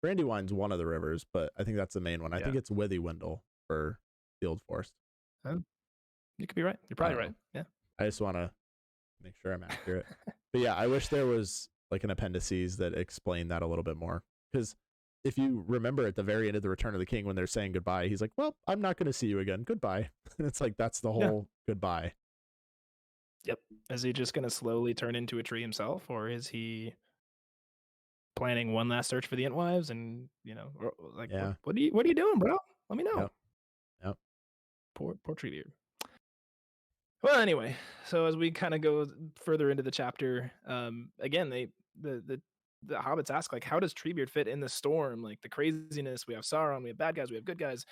Brandywine's one of the rivers, but I think that's the main one. I yeah, think it's Withy Windle for the Old Forest. uh, you could be right. You're I probably don't right. know. Yeah. I just want to make sure I'm accurate. But yeah, I wish there was like an appendices that explained that a little bit more. Because if you remember at the very end of the Return of the King, when they're saying goodbye, he's like, "Well, I'm not going to see you again. Goodbye." And it's like that's the Yeah. whole goodbye. Yep. Is he just gonna slowly turn into a tree himself, or is he planning one last search for the Entwives? And or, like, Yeah. what are you doing, bro? Let me know. Yep. Yep. Poor Treebeard. Well, anyway, so as we kind of go further into the chapter, again, the hobbits ask like, how does Treebeard fit in the storm? Like the craziness. We have Sauron, we have bad guys, we have good guys.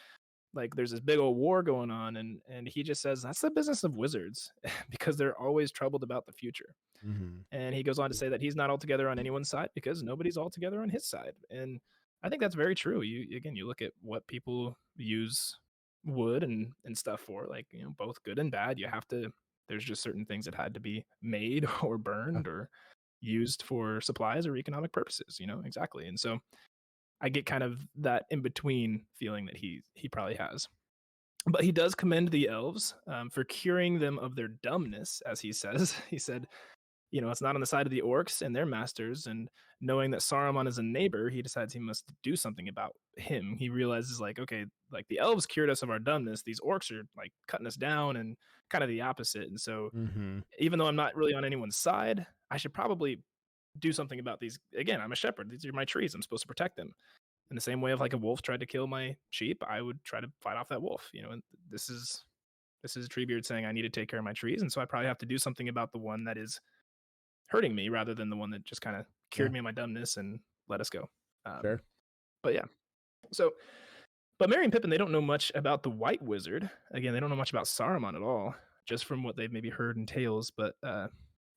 like there's this big old war going on, and he just says that's the business of wizards because they're always troubled about the future. Mhm. And he goes on to say that he's not altogether on anyone's side because nobody's altogether on his side. And I think that's very true. You look at what people use wood and stuff for, like, both good and bad. There's just certain things that had to be made or Yeah. burned or used for supplies or economic purposes, exactly. And so I get kind of that in between feeling that he probably has. But he does commend the elves for curing them of their dumbness, as he says. He said, it's not on the side of the orcs and their masters. And knowing that Saruman is a neighbor, he decides he must do something about him. He realizes, like, okay, like the elves cured us of our dumbness. These orcs are like cutting us down and kind of the opposite. And so, Mhm. even though I'm not really on anyone's side, I should probably do something about these. Again, I'm a shepherd. These are my trees. I'm supposed to protect them. In the same way of like a wolf tried to kill my sheep, I would try to fight off that wolf. And this is Treebeard saying I need to take care of my trees, and so I probably have to do something about the one that is hurting me rather than the one that just kind of Yeah. cured me of my dumbness and let us go. Sure. But yeah, so but Merry and Pippin, they don't know much about the White Wizard. Again, they don't know much about Saruman at all, just from what they've maybe heard in tales. But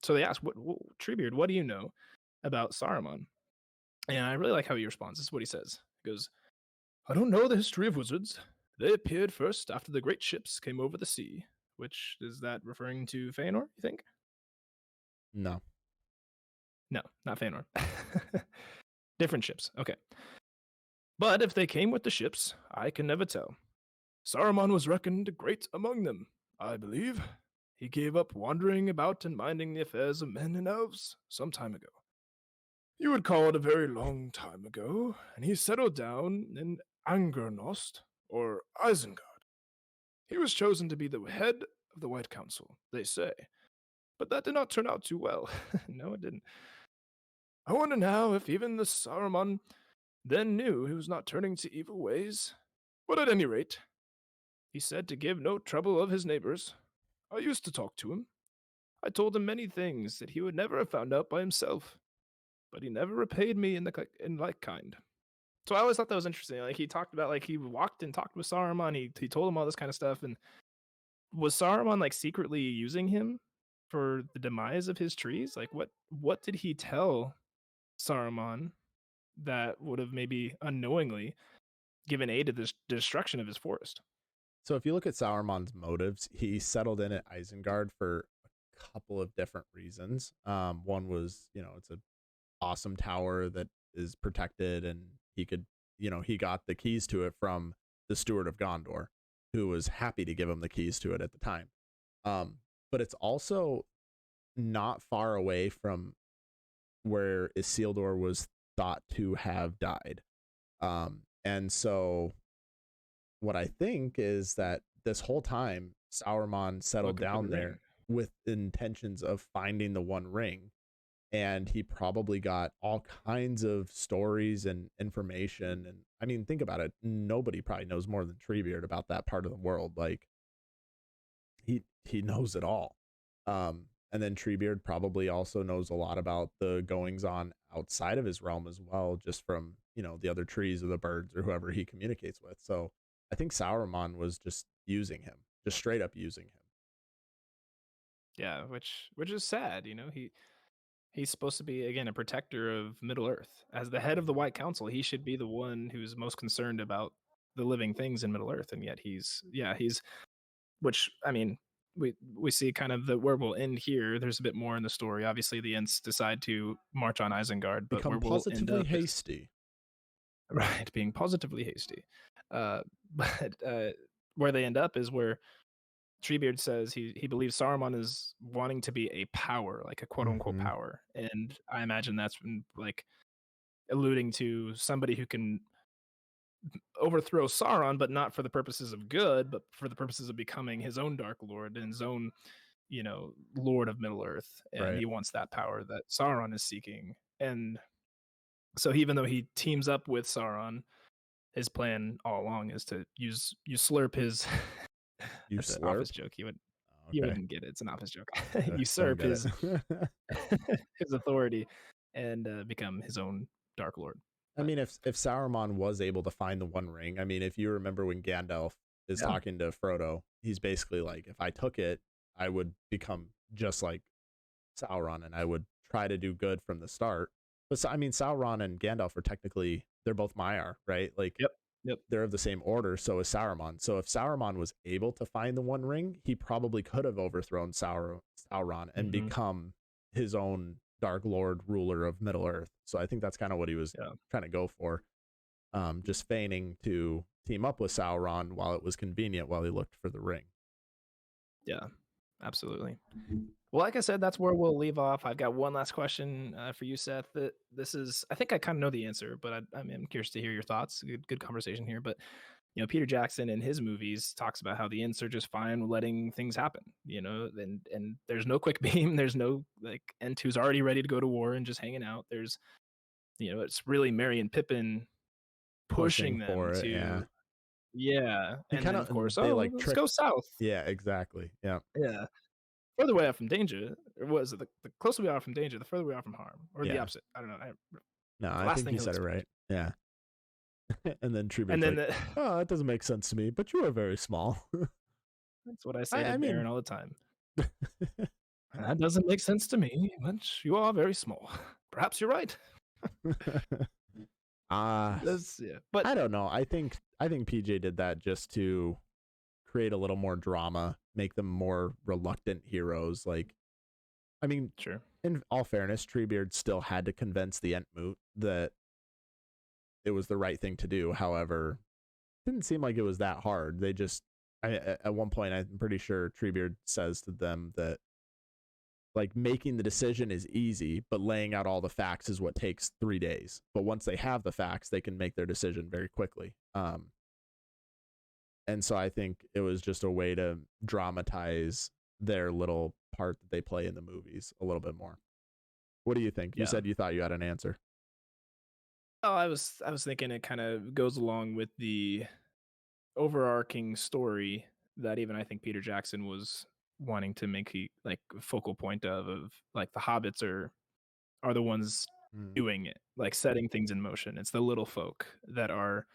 so they ask, Treebeard, what do you know about Saruman? And I really like how he responds. This is what he says. He goes, I don't know the history of wizards. They appeared first after the great ships came over the sea. Which, is that referring to Feanor, you think? No. No, not Feanor. Different ships. Okay. But if they came with the ships, I can never tell. Saruman was reckoned great among them, I believe. He gave up wandering about and minding the affairs of men and elves some time ago. You would call it a very long time ago, and he settled down in Angernost, or Isengard. He was chosen to be the head of the White Council, they say. But that did not turn out too well. No, it didn't. I wonder now if even the Saruman then knew he was not turning to evil ways. But at any rate, he said to give no trouble of his neighbors. I used to talk to him. I told him many things that he would never have found out by himself, but he never repaid me in like kind. So I always thought that was interesting. Like, he talked about, like, he walked and talked with Saruman. He told him all this kind of stuff. And was Saruman like secretly using him for the demise of his trees? Like, what did he tell Saruman that would have maybe unknowingly given aid to the destruction of his forest? So if you look at Sauron's motives, he settled in at Isengard for a couple of different reasons. One was, it's an awesome tower that is protected, and he could, he got the keys to it from the Steward of Gondor, who was happy to give him the keys to it at the time. But it's also not far away from where Isildur was thought to have died. And so what I think is that this whole time Sauron settled down there with intentions of finding the One Ring, and he probably got all kinds of stories and information. And I mean, think about it, nobody probably knows more than Treebeard about that part of the world. Like, he knows it all. And then Treebeard probably also knows a lot about the goings on outside of his realm as well, just from, the other trees or the birds or whoever he communicates with. So I think Sauron was just using him, just straight up using him. Yeah, which is sad. He's supposed to be, again, a protector of Middle Earth. As the head of the White Council, he should be the one who's most concerned about the living things in Middle Earth, and yet he's which, I mean, we see kind of where we'll end here. There's a bit more in the story. Obviously, the Ents decide to march on Isengard, but Become where we'll end positively up hasty. right, being positively hasty. But where they end up is where Treebeard says he believes Saruman is wanting to be a power, like a quote unquote power, and I imagine that's been like alluding to somebody who can overthrow Sauron, but not for the purposes of good, but for the purposes of becoming his own Dark Lord and his own, Lord of Middle Earth. And right. He wants that power that Sauron is seeking. And so even though he teams up with Sauron, his plan all along is to usurp his. That's an office joke. You wouldn't get it. It's an office joke. Usurp his his authority and become his own Dark Lord. I mean, if Sauron was able to find the One Ring, I mean, if you remember when Gandalf is talking to Frodo, he's basically like, if I took it, I would become just like Sauron, and I would try to do good from the start. But I mean, Sauron and Gandalf are technically, they're both Maiar, right? Like, Yep. they're of the same order. So is Saruman. So if Saruman was able to find the One Ring, he probably could have overthrown Sauron and become his own Dark Lord, ruler of Middle Earth. So I think that's kind of what he was trying to go for. Just feigning to team up with Sauron while it was convenient, while he looked for the ring. Yeah, absolutely. Well, like I said, that's where we'll leave off. I've got one last question for you, Seth. This is, I think I kind of know the answer, but I'm curious to hear your thoughts. Good conversation here. But, Peter Jackson in his movies talks about how the Ents are just fine letting things happen, and there's no quick beam. There's no like Ent who's already ready to go to war and just hanging out. There's, it's really Merry and Pippin pushing them for it, and then of course, let's go south. Yeah, exactly. Yeah. Further we are from danger, or was it the closer we are from danger, the further we are from harm, or the opposite? I don't know. I think you said it right. Yeah. And then Treebeard's like, oh, that doesn't make sense to me, but you are very small. That's what I say to Baron all the time. That doesn't make sense to me, but you are very small. Perhaps you're right. But I don't know. I think PJ did that just to create a little more drama, make them more reluctant heroes. Like, I mean, sure. In all fairness, Treebeard still had to convince the Entmoot that it was the right thing to do. However, it didn't seem like it was that hard. They just, at one point, I'm pretty sure Treebeard says to them that, like, making the decision is easy, but laying out all the facts is what takes 3 days. But once they have the facts, they can make their decision very quickly. And so I think it was just a way to dramatize their little part that they play in the movies a little bit more. What do you think? You said you thought you had an answer. Oh, I was thinking it kind of goes along with the overarching story that even I think Peter Jackson was wanting to make a focal point of like the hobbits are the ones doing it, like setting things in motion. It's the little folk that are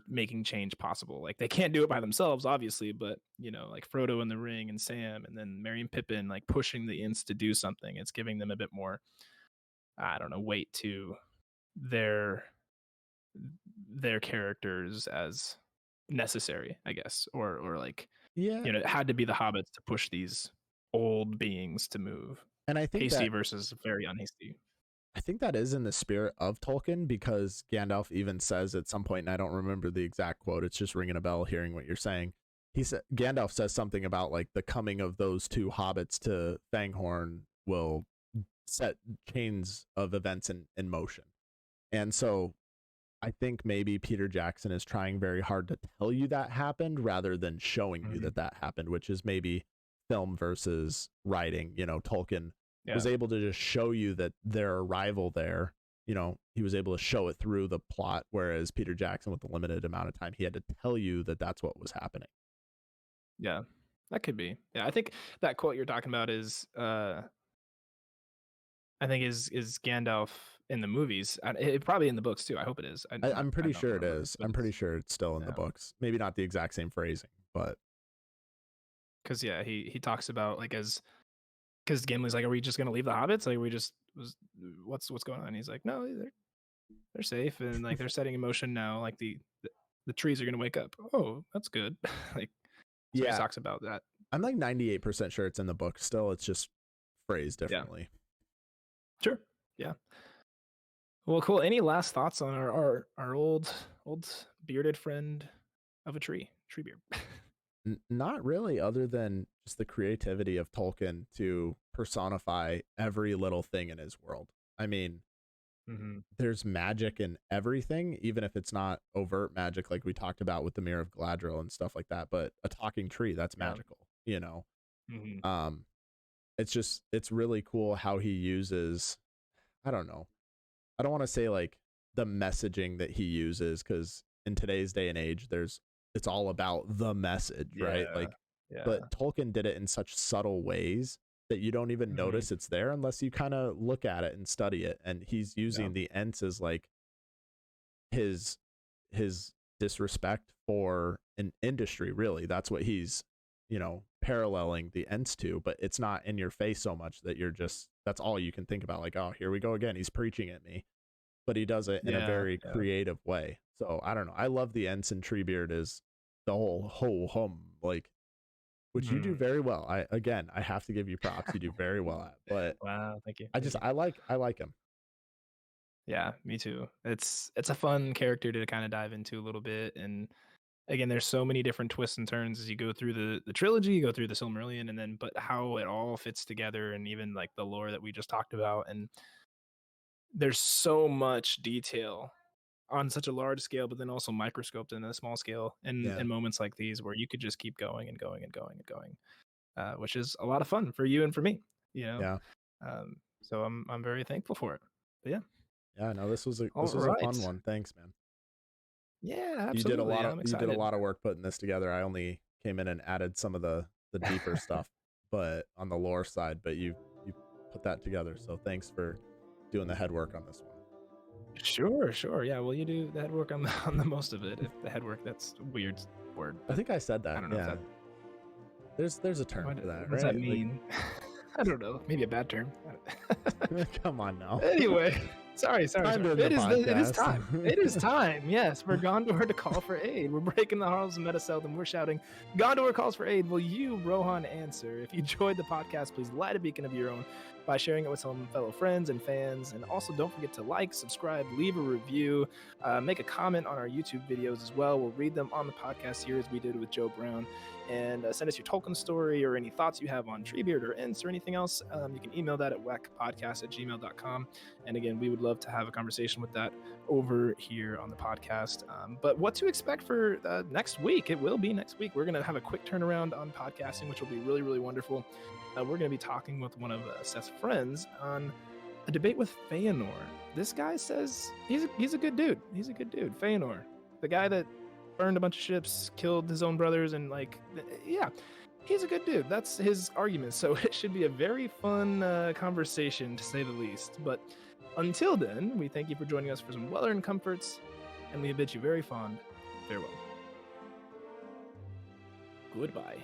making change possible. Like, they can't do it by themselves, obviously, but like Frodo in the ring and Sam, and then Merry and Pippin, like pushing the Ents to do something. It's giving them a bit more, I don't know, weight to their characters as necessary, I guess, or like, it had to be the hobbits to push these old beings to move. And I think hasty versus very unhasty. I think that is in the spirit of Tolkien, because Gandalf even says at some point, and I don't remember the exact quote, it's just ringing a bell hearing what you're saying. Gandalf says something about like the coming of those two hobbits to Fanghorn will set chains of events in motion. And so I think maybe Peter Jackson is trying very hard to tell you that happened rather than showing you that happened, which is maybe film versus writing. Tolkien was able to just show you that their arrival there, he was able to show it through the plot, whereas Peter Jackson, with the limited amount of time, he had to tell you that that's what was happening. Yeah, that could be. Yeah, I think that quote you're talking about is I think is Gandalf in the movies. It probably in the books too. I hope it is. I'm pretty sure it is. I'm pretty sure it's still in the books. Maybe not the exact same phrasing, but because he talks about like because Gimli's like, are we just gonna leave the hobbits? Like, what's going on? And he's like, no, they're safe, and like they're setting in motion now. Like the trees are gonna wake up. Oh, that's good. Like, so he talks about that. I'm like 98% sure it's in the book still. It's just phrased differently. Sure. Yeah. Well, cool. Any last thoughts on our old bearded friend of a Treebeard? Not really, other than just the creativity of Tolkien to personify every little thing in his world. I mean, there's magic in everything, even if it's not overt magic like we talked about with the Mirror of Galadriel and stuff like that, but a talking tree, that's magical, It's really cool how he uses, I don't know, I don't want to say like the messaging that he uses, because in today's day and age, it's all about the message, right? Like, but Tolkien did it in such subtle ways that you don't even notice it's there unless you kind of look at it and study it. And he's using the Ents as like his disrespect for an industry, really. That's what he's, paralleling the Ents to, but it's not in your face so much that that's all you can think about. Like, oh, here we go again. He's preaching at me, but he does it in a very creative way. So I don't know. I love the Ents and Treebeard is the whole ho hum, like, which you do very well. I have to give you props. You do very well at, but wow, thank you. I like him. Yeah, me too. It's a fun character to kind of dive into a little bit. And again, there's so many different twists and turns as you go through the trilogy, you go through the Silmarillion, and then but how it all fits together, and even like the lore that we just talked about. And there's so much detail on such a large scale, but then also microscoped in a small scale in moments like these where you could just keep going and going and going and going, which is a lot of fun for you and for me, Yeah. So I'm very thankful for it. But yeah. Yeah, no, this was a fun one. Thanks, man. Yeah, absolutely. You did a lot of work putting this together. I only came in and added some of the deeper stuff, but on the lore side, but you put that together. So thanks for doing the headwork on this one. Sure. Yeah, well, you do the headwork on the most of it. If the headwork, that's a weird word. I think I said that. I don't know. Yeah. There's a term for that. What does that mean? Like, I don't know. Maybe a bad term. Come on now. Anyway, sorry. It is time. It is time. Yes, for Gondor to call for aid. We're breaking the halls of Medicel and we're shouting, "Gondor calls for aid." Will you, Rohan, answer? If you enjoyed the podcast, please light a beacon of your own by sharing it with some fellow friends and fans. And also, don't forget to like, subscribe, leave a review, make a comment on our YouTube videos as well. We'll read them on the podcast here as we did with Joe Brown. And send us your Tolkien story or any thoughts you have on Treebeard or Ents or anything else. You can email that at whackpodcast@gmail.com. And again, we would love to have a conversation with that over here on the podcast. But what to expect for next week? It will be next week. We're going to have a quick turnaround on podcasting, which will be really, really wonderful. We're going to be talking with one of Seth's friends on a debate with Feanor. This guy says he's a good dude. He's a good dude. Feanor, the guy that burned a bunch of ships, killed his own brothers, and he's a good dude. That's his argument. So it should be a very fun conversation, to say the least. But until then, we thank you for joining us for some well-earned comforts, and we bid you very fond farewell. Goodbye.